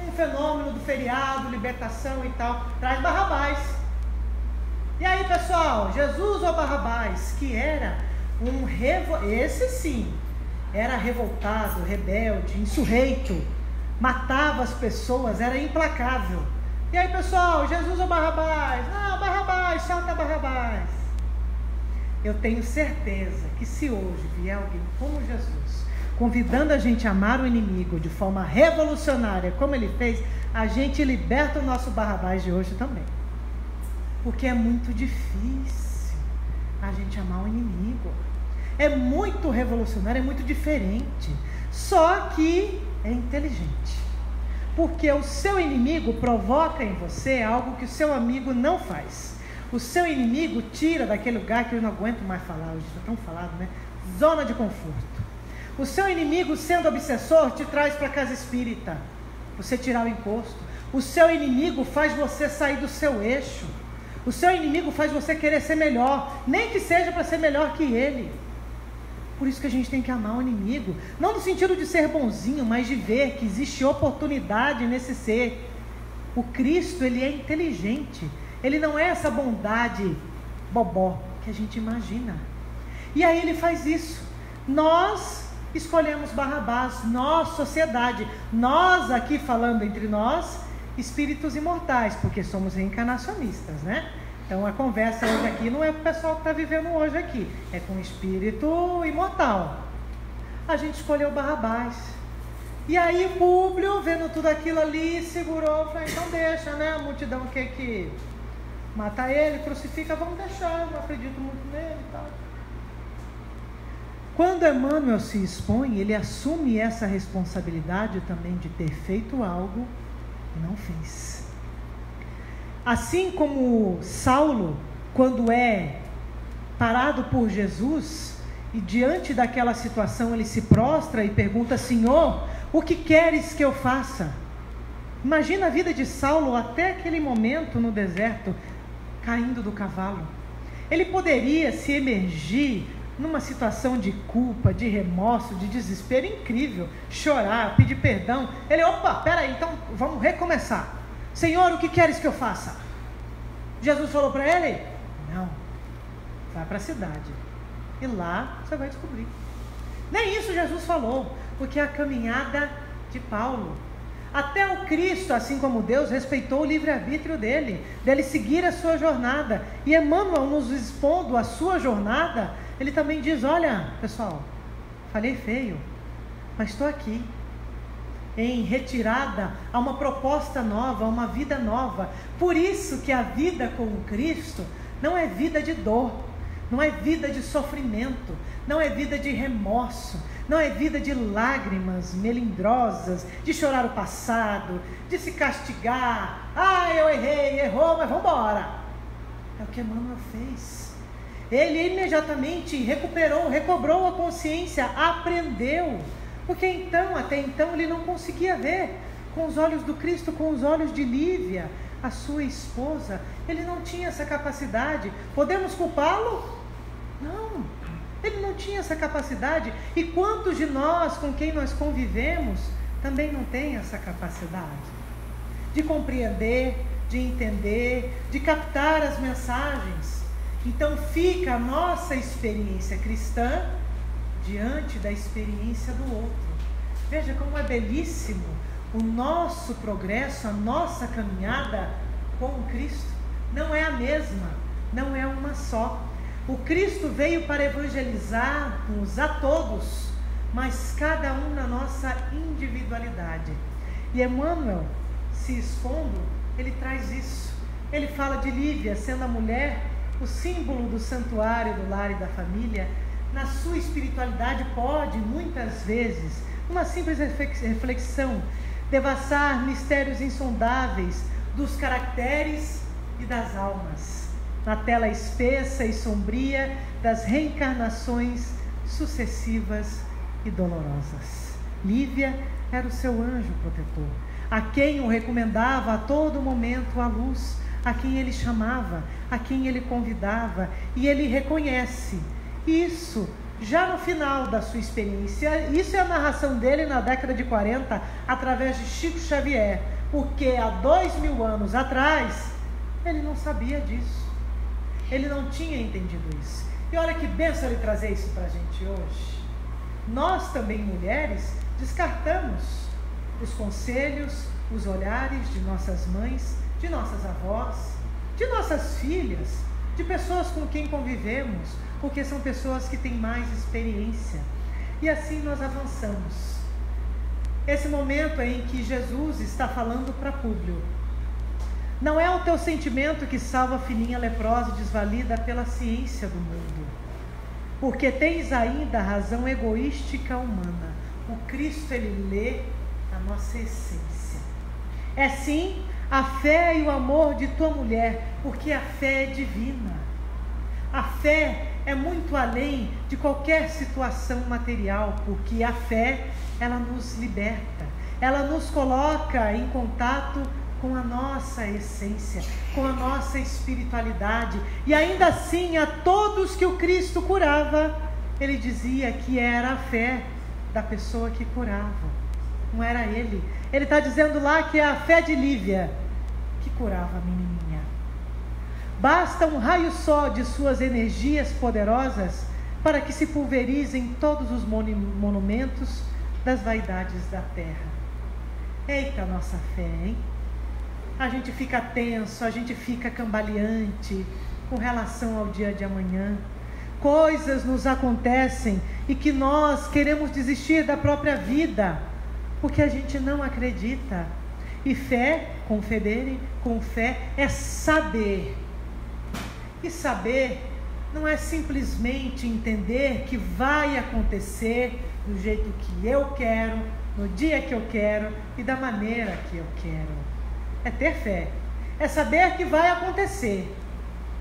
[SPEAKER 2] Um fenômeno do feriado, libertação e tal. Traz Barrabás. E aí, pessoal, Jesus ou Barrabás, que era esse sim, era revoltado, rebelde, insurreito, matava as pessoas, era implacável. E aí, pessoal, Jesus ou Barrabás? Não, Barrabás, solta Barrabás. Eu tenho certeza que se hoje vier alguém como Jesus, convidando a gente a amar o inimigo de forma revolucionária, como ele fez, a gente liberta o nosso Barrabás de hoje também. Porque é muito difícil a gente amar o inimigo. É muito revolucionário, é muito diferente. Só que é inteligente. Porque o seu inimigo provoca em você algo que o seu amigo não faz. O seu inimigo tira daquele lugar que eu não aguento mais falar, hoje está tão falado, né? Zona de conforto. O seu inimigo, sendo obsessor, te traz para a casa espírita. Você tirar o encosto. O seu inimigo faz você sair do seu eixo. O seu inimigo faz você querer ser melhor, nem que seja para ser melhor que ele. Por isso que a gente tem que amar o inimigo, não no sentido de ser bonzinho, mas de ver que existe oportunidade nesse ser. O Cristo, ele é inteligente, ele não é essa bondade bobó que a gente imagina. E aí ele faz isso. Nós escolhemos Barrabás, nós, sociedade, nós aqui falando entre nós, espíritos imortais, porque somos reencarnacionistas, né? Então a conversa hoje aqui não é com o pessoal que está vivendo hoje aqui, é com o espírito imortal. A gente escolheu Barrabás. E aí Públio, vendo tudo aquilo ali, segurou, falou, então deixa, né? A multidão quer que mata ele, crucifica, vamos deixar, eu não acredito muito nele e tal. Quando Emmanuel se expõe, ele assume essa responsabilidade também de ter feito algo não fez. Assim como Saulo, quando é parado por Jesus e diante daquela situação ele se prostra e pergunta, Senhor, o que queres que eu faça? Imagina a vida de Saulo até aquele momento no deserto, caindo do cavalo. Ele poderia se emergir numa situação de culpa, de remorso, de desespero incrível, chorar, pedir perdão. Ele, opa, peraí, então vamos recomeçar. Senhor, o que queres que eu faça? Jesus falou para ele, não, vai para a cidade e lá você vai descobrir. Nem isso Jesus falou, porque é a caminhada de Paulo. Até o Cristo, assim como Deus, respeitou o livre-arbítrio dele seguir a sua jornada. E Emmanuel, nos expondo a sua jornada, ele também diz, olha, pessoal, falei feio, mas estou aqui, em retirada a uma proposta nova, a uma vida nova. Por isso que a vida com Cristo não é vida de dor, não é vida de sofrimento, não é vida de remorso, não é vida de lágrimas melindrosas, de chorar o passado, de se castigar. Ah, eu errei, errou, mas vamos embora. É o que Emmanuel fez. Ele imediatamente recobrou a consciência, aprendeu. Porque até então, ele não conseguia ver com os olhos do Cristo, com os olhos de Lívia, a sua esposa. Ele não tinha essa capacidade. Podemos culpá-lo? Não. Ele não tinha essa capacidade. E quantos de nós, com quem nós convivemos, também não tem essa capacidade de compreender, de entender, de captar as mensagens? Então fica a nossa experiência cristã diante da experiência do outro. Veja como é belíssimo o nosso progresso, a nossa caminhada com Cristo. Não é a mesma, não é uma só. O Cristo veio para evangelizar-nos a todos, mas cada um na nossa individualidade. E Emmanuel, se expondo, ele traz isso. Ele fala de Lívia sendo a mulher, o símbolo do santuário, do lar e da família. Na sua espiritualidade pode, muitas vezes, uma simples reflexão, devassar mistérios insondáveis dos caracteres e das almas, na tela espessa e sombria das reencarnações sucessivas e dolorosas. Lívia era o seu anjo protetor, a quem o recomendava a todo momento a luz, a quem ele chamava, a quem ele convidava, e ele reconhece isso já no final da sua experiência. Isso é a narração dele na década de 40, através de Chico Xavier, porque há 2000 anos atrás, ele não sabia disso, ele não tinha entendido isso. E olha que bênção ele trazer isso para a gente hoje. Nós também, mulheres, descartamos os conselhos, os olhares de nossas mães, de nossas avós, de nossas filhas, de pessoas com quem convivemos, porque são pessoas que têm mais experiência. E assim nós avançamos. Esse momento em que Jesus está falando para Públio: não é o teu sentimento que salva a filhinha leprosa e desvalida pela ciência do mundo, porque tens ainda a razão egoística humana. O Cristo, ele lê a nossa essência. É sim a fé e o amor de tua mulher, porque a fé é divina. A fé é muito além de qualquer situação material, porque a fé, ela nos liberta, ela nos coloca em contato com a nossa essência, com a nossa espiritualidade. E ainda assim, a todos que o Cristo curava, ele dizia que era a fé da pessoa que curava, não era ele. Ele está dizendo lá que é a fé de Lívia que curava a menininha. Basta um raio só de suas energias poderosas para que se pulverizem todos os monumentos das vaidades da terra. Eita, nossa fé, hein? A gente fica tenso, a gente fica cambaleante com relação ao dia de amanhã. Coisas nos acontecem e que nós queremos desistir da própria vida, porque a gente não acredita. E fé, com fé, é saber. E saber não é simplesmente entender que vai acontecer do jeito que eu quero, no dia que eu quero e da maneira que eu quero. É ter fé, é saber que vai acontecer.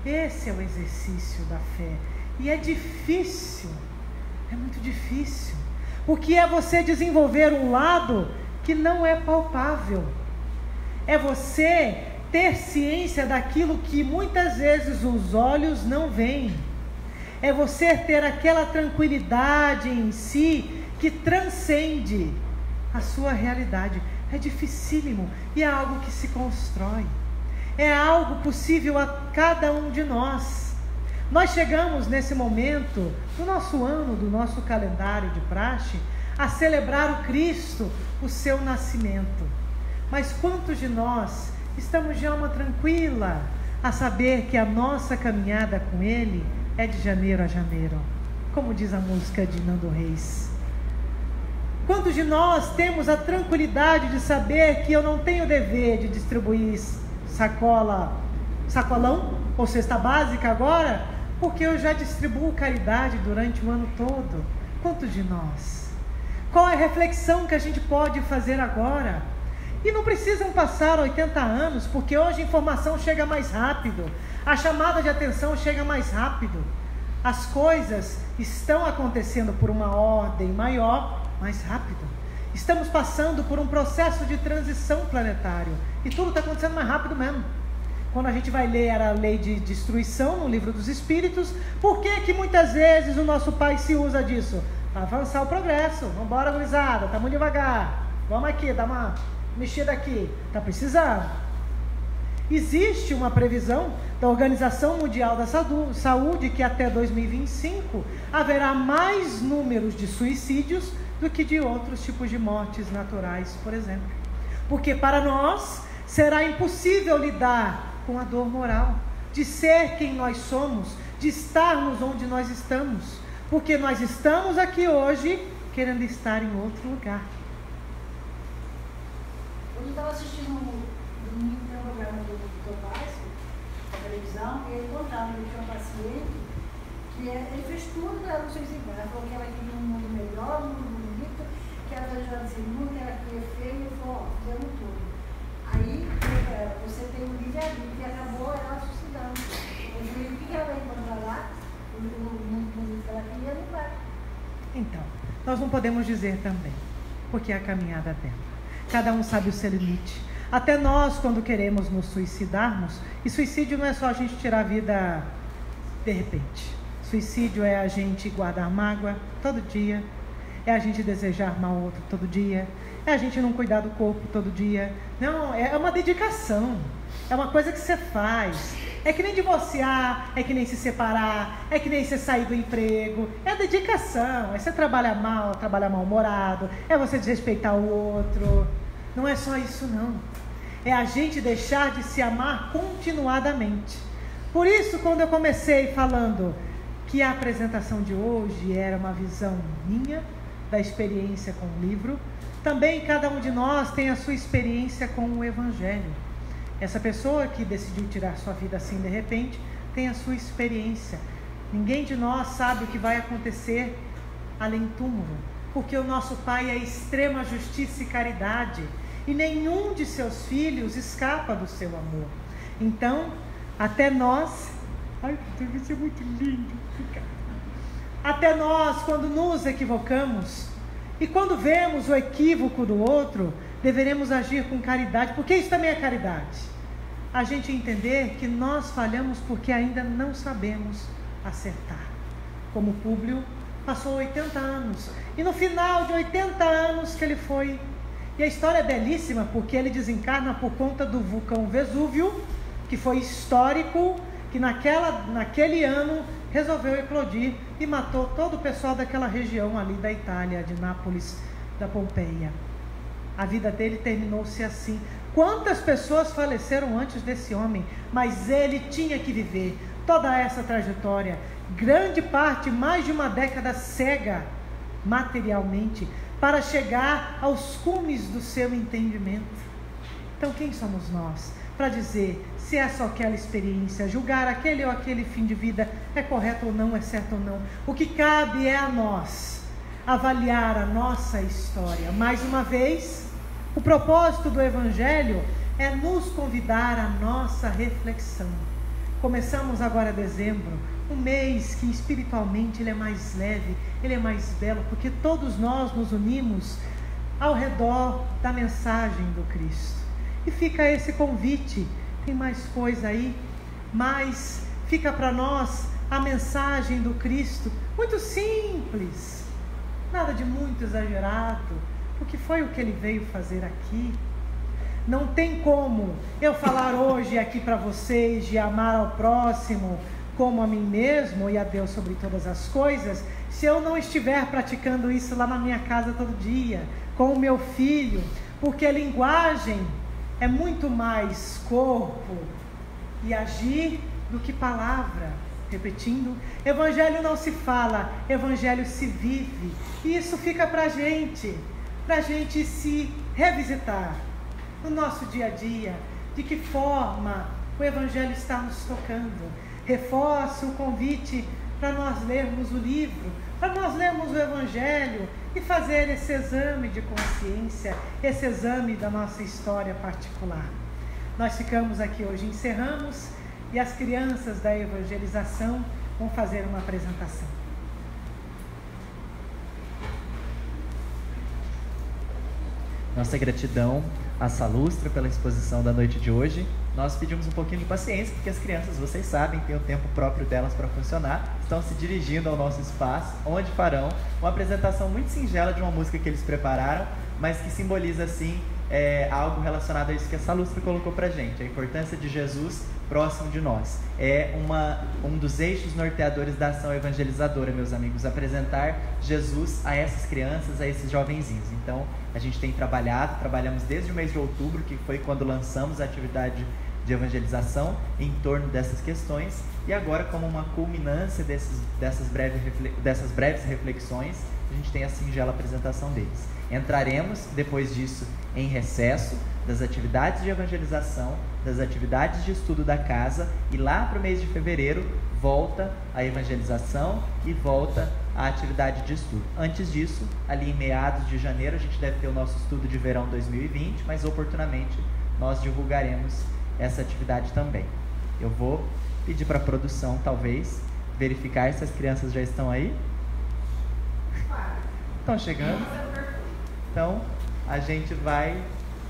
[SPEAKER 2] Esse é o exercício da fé. E é difícil, é muito difícil, porque é você desenvolver um lado que não é palpável. É você ter ciência daquilo que muitas vezes os olhos não veem. É você ter aquela tranquilidade em si que transcende a sua realidade. É dificílimo e é algo que se constrói. É algo possível a cada um de nós. Nós chegamos nesse momento do nosso ano, do nosso calendário de praxe, a celebrar o Cristo, o seu nascimento. Mas quantos de nós estamos de alma tranquila a saber que a nossa caminhada com Ele é de janeiro a janeiro, como diz a música de Nando Reis? Quantos de nós temos a tranquilidade de saber que eu não tenho o dever de distribuir sacolão ou cesta básica agora, porque eu já distribuo caridade durante o ano todo? Quantos de nós? Qual é a reflexão que a gente pode fazer agora? E não precisam passar 80 anos, porque hoje a informação chega mais rápido, a chamada de atenção chega mais rápido. As coisas estão acontecendo por uma ordem maior, mais rápido. Estamos passando por um processo de transição planetário, e tudo está acontecendo mais rápido mesmo. quando a gente vai ler a lei de destruição no livro dos Espíritos, por que muitas vezes o nosso pai se usa disso? Para avançar o progresso. Vamos embora, gurizada, tá muito devagar. Vamos aqui, dá uma mexida aqui. Tá precisando. Existe uma previsão da Organização Mundial da Saúde que até 2025 haverá mais números de suicídios do que de outros tipos de mortes naturais, por exemplo. Porque para nós será impossível lidar com a dor moral, de ser quem nós somos, de estarmos onde nós estamos, porque nós estamos aqui hoje querendo estar em outro lugar.
[SPEAKER 3] Eu estava assistindo um programa do Básico, na televisão, e ele contava que tinha um paciente que ele fez tudo para não suicidar. Ela falou que ela queria um mundo melhor, um mundo bonito, que ela já disse mundo, que ela queria feio, e falou, ó, fizemos tudo. Aí você tem um livre-arbítrio que acabou ela suicidando. O que ela vai encontrar lá? O mundo que ela queria não vai.
[SPEAKER 2] Então, nós não podemos dizer também, porque é a caminhada dela. Cada um sabe o seu limite. Até nós, quando queremos nos suicidarmos, e suicídio não é só a gente tirar a vida de repente. Suicídio é a gente guardar mágoa todo dia, é a gente desejar mal ao outro todo dia, é a gente não cuidar do corpo todo dia. Não, é uma dedicação, é uma coisa que você faz. É que nem divorciar, é que nem se separar, é que nem você sair do emprego. É dedicação, é você trabalhar mal-humorado, é você desrespeitar o outro. Não é só isso não. É a gente deixar de se amar continuadamente. Por isso, quando eu comecei falando que a apresentação de hoje era uma visão minha, da experiência com o livro, também cada um de nós tem a sua experiência com o Evangelho. Essa pessoa que decidiu tirar sua vida assim de repente, tem a sua experiência. Ninguém de nós sabe o que vai acontecer além túmulo, porque o nosso Pai é extrema justiça e caridade, e nenhum de seus filhos escapa do seu amor. Então, até nós, deve ser muito lindo, até nós, quando nos equivocamos, e quando vemos o equívoco do outro, deveremos agir com caridade, porque isso também é caridade. A gente entender que nós falhamos porque ainda não sabemos acertar. Como Públio passou 80 anos, e no final de 80 anos que ele foi, e a história é belíssima porque ele desencarna por conta do vulcão Vesúvio, que foi histórico, que naquele ano resolveu eclodir e matou todo o pessoal daquela região ali da Itália, de Nápoles, da Pompeia. A vida dele terminou-se assim. Quantas pessoas faleceram antes desse homem? Mas ele tinha que viver toda essa trajetória, grande parte, mais de uma década cega materialmente, para chegar aos cumes do seu entendimento. Então quem somos nós para dizer se é só aquela experiência, julgar aquele ou aquele fim de vida é correto ou não, é certo ou não? O que cabe é a nós avaliar a nossa história. Mais uma vez, o propósito do Evangelho é nos convidar à nossa reflexão. Começamos agora dezembro, um mês que espiritualmente ele é mais leve, ele é mais belo, porque todos nós nos unimos ao redor da mensagem do Cristo. E fica esse convite, tem mais coisa aí, mas fica para nós a mensagem do Cristo, muito simples, nada de muito exagerado, porque foi o que ele veio fazer aqui. Não tem como eu falar hoje aqui para vocês de amar ao próximo como a mim mesmo e a Deus sobre todas as coisas, se eu não estiver praticando isso lá na minha casa todo dia, com o meu filho, porque a linguagem é muito mais corpo e agir do que palavra. Repetindo, evangelho não se fala, evangelho se vive. E isso fica para a gente se revisitar no nosso dia a dia, de que forma o evangelho está nos tocando. Reforço o convite para nós lermos o livro, para nós lermos o evangelho e fazer esse exame de consciência, esse exame da nossa história particular. Nós ficamos aqui hoje, encerramos, e as crianças da evangelização vão fazer uma apresentação.
[SPEAKER 1] Nossa gratidão à Salustra pela exposição da noite de hoje. nós pedimos um pouquinho de paciência, porque as crianças, vocês sabem, têm o tempo próprio delas para funcionar, estão se dirigindo ao nosso espaço, onde farão uma apresentação muito singela de uma música que eles prepararam, mas que simboliza, assim, algo relacionado a isso que a Salustra colocou pra gente, a importância de Jesus próximo de nós. É um dos eixos norteadores da ação evangelizadora, meus amigos, apresentar Jesus a essas crianças, a esses jovenzinhos. Então, a gente tem trabalhamos desde o mês de outubro, que foi quando lançamos a atividade de evangelização em torno dessas questões, e agora, como uma culminância dessas breves reflexões, a gente tem a singela apresentação deles. Entraremos, depois disso, em recesso das atividades de evangelização, das atividades de estudo da casa, e lá para o mês de fevereiro volta a evangelização e volta a atividade de estudo. Antes disso, ali em meados de janeiro, a gente deve ter o nosso estudo de verão 2020, mas oportunamente nós divulgaremos essa atividade também. Eu vou pedir para a produção, talvez, verificar se as crianças já estão aí. Estão chegando? Então, a gente vai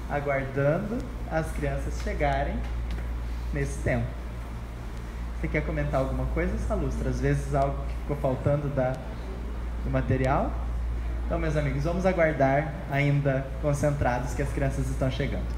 [SPEAKER 1] aguardando as crianças chegarem nesse tempo. Você quer comentar alguma coisa, Salustra? Às vezes algo que ficou faltando do material? Então, meus amigos, vamos aguardar ainda concentrados que as crianças estão chegando.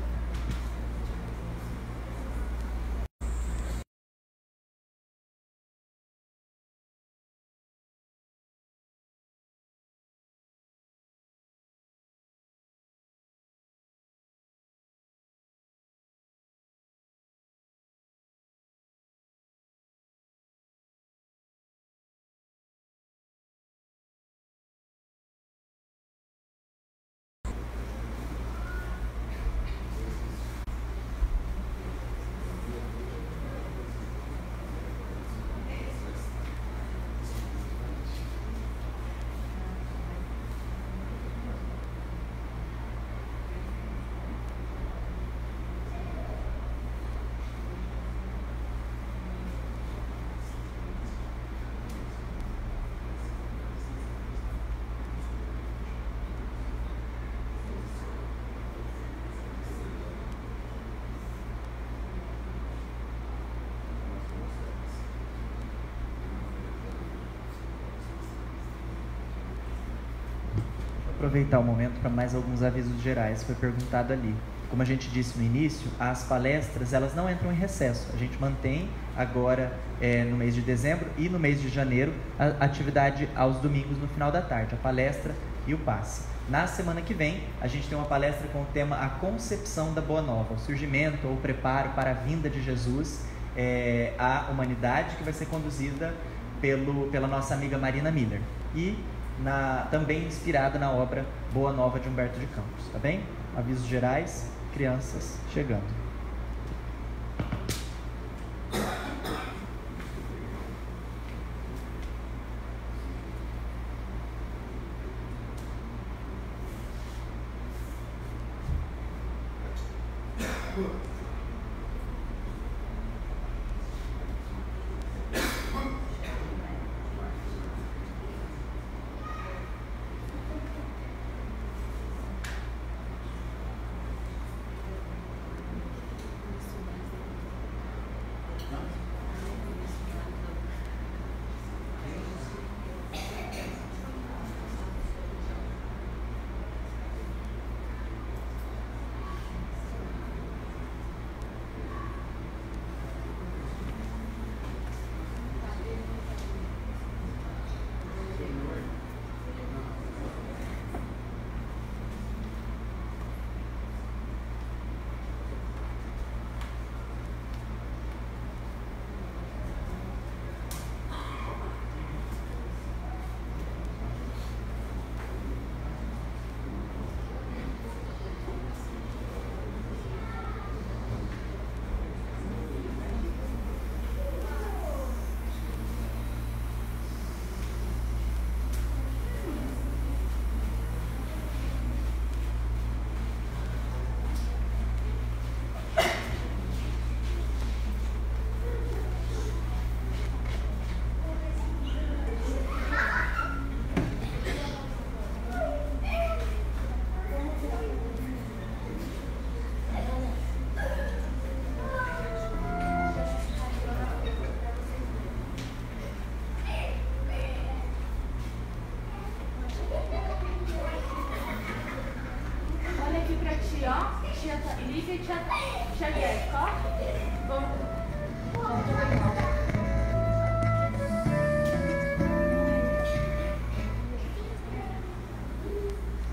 [SPEAKER 1] Aproveitar o momento para mais alguns avisos gerais. Foi perguntado ali. Como a gente disse no início, as palestras elas não entram em recesso. A gente mantém agora no mês de dezembro e no mês de janeiro a atividade aos domingos no final da tarde, a palestra e o passe. Na semana que vem, a gente tem uma palestra com o tema A Concepção da Boa Nova, o surgimento ou o preparo para a vinda de Jesus à humanidade, que vai ser conduzida pela nossa amiga Marina Miller. E também inspirada na obra Boa Nova de Humberto de Campos, tá bem? Avisos gerais, crianças chegando.
[SPEAKER 4] tia Lívia e tia Jéssica, ó. Vamos.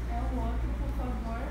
[SPEAKER 4] É o outro, por favor.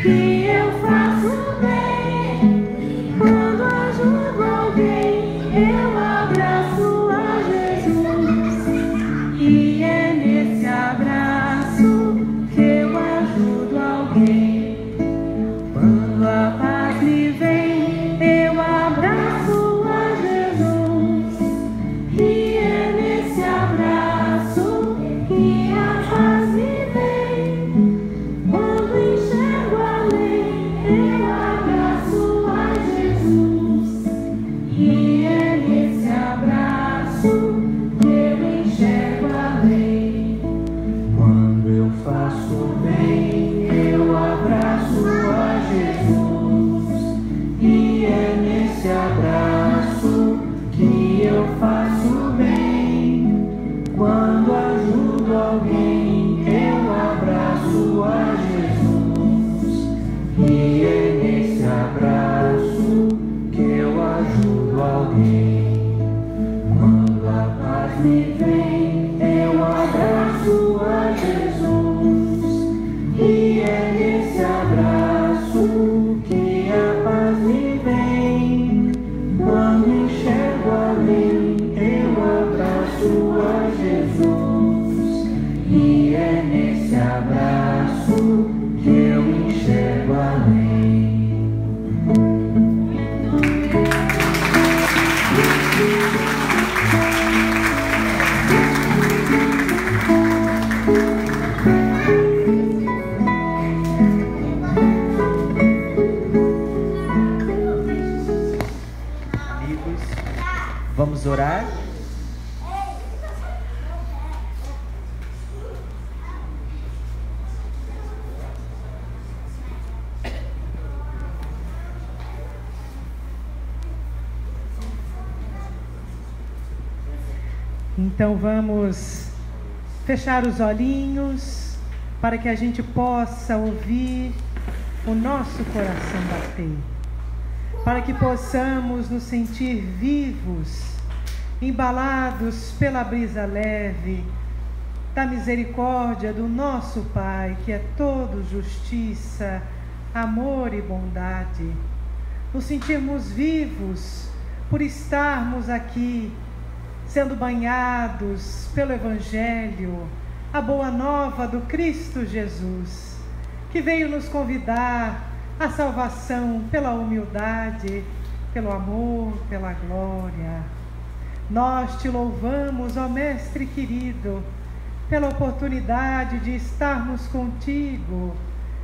[SPEAKER 5] Que eu faço bem quando ajudo alguém. abraço a Jesus, e é nesse abraço que eu enxergo além.
[SPEAKER 1] Amigos, vamos orar.
[SPEAKER 2] Então vamos fechar os olhinhos para que a gente possa ouvir o nosso coração bater, para que possamos nos sentir vivos, embalados pela brisa leve da misericórdia do nosso Pai, que é todo justiça, amor e bondade. Nos sentirmos vivos por estarmos aqui, sendo banhados pelo Evangelho, a boa nova do Cristo Jesus, que veio nos convidar à salvação pela humildade, pelo amor, pela glória. Nós te louvamos, ó Mestre querido, pela oportunidade de estarmos contigo,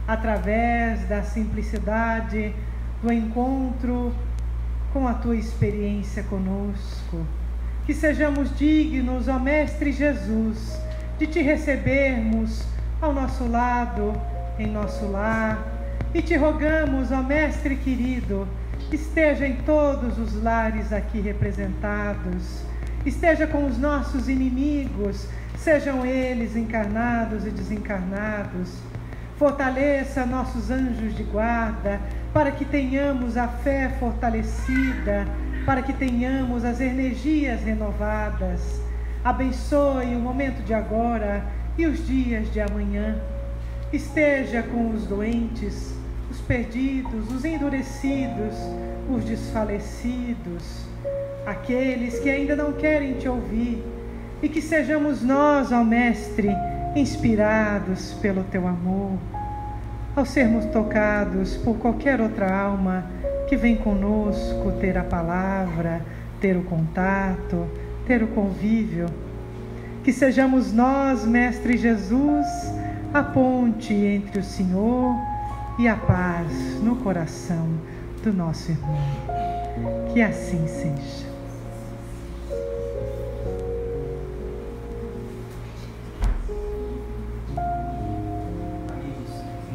[SPEAKER 2] através da simplicidade do encontro com a tua experiência conosco. Que sejamos dignos, ó Mestre Jesus, de te recebermos ao nosso lado, em nosso lar. E te rogamos, ó Mestre querido, esteja em todos os lares aqui representados, esteja com os nossos inimigos, sejam eles encarnados e desencarnados. Fortaleça nossos anjos de guarda, para que tenhamos a fé fortalecida, para que tenhamos as energias renovadas. Abençoe o momento de agora e os dias de amanhã. Esteja com os doentes, os perdidos, os endurecidos, os desfalecidos, aqueles que ainda não querem te ouvir, e que sejamos nós, ó Mestre, inspirados pelo teu amor, ao sermos tocados por qualquer outra alma que vem conosco ter a palavra, ter o contato, ter o convívio. Que sejamos nós, Mestre Jesus, a ponte entre o Senhor e a paz no coração do nosso irmão. Que assim seja.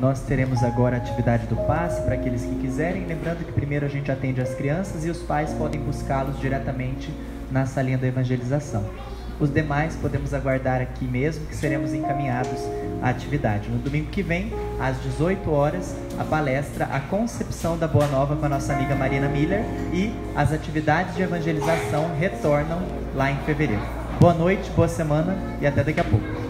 [SPEAKER 1] Nós teremos agora a atividade do passe para aqueles que quiserem. Lembrando que primeiro a gente atende as crianças e os pais podem buscá-los diretamente na salinha da evangelização. Os demais podemos aguardar aqui mesmo, que seremos encaminhados à atividade. No domingo que vem, às 18 horas, a palestra A Concepção da Boa Nova com a nossa amiga Marina Miller, e as atividades de evangelização retornam lá em fevereiro. Boa noite, boa semana e até daqui a pouco.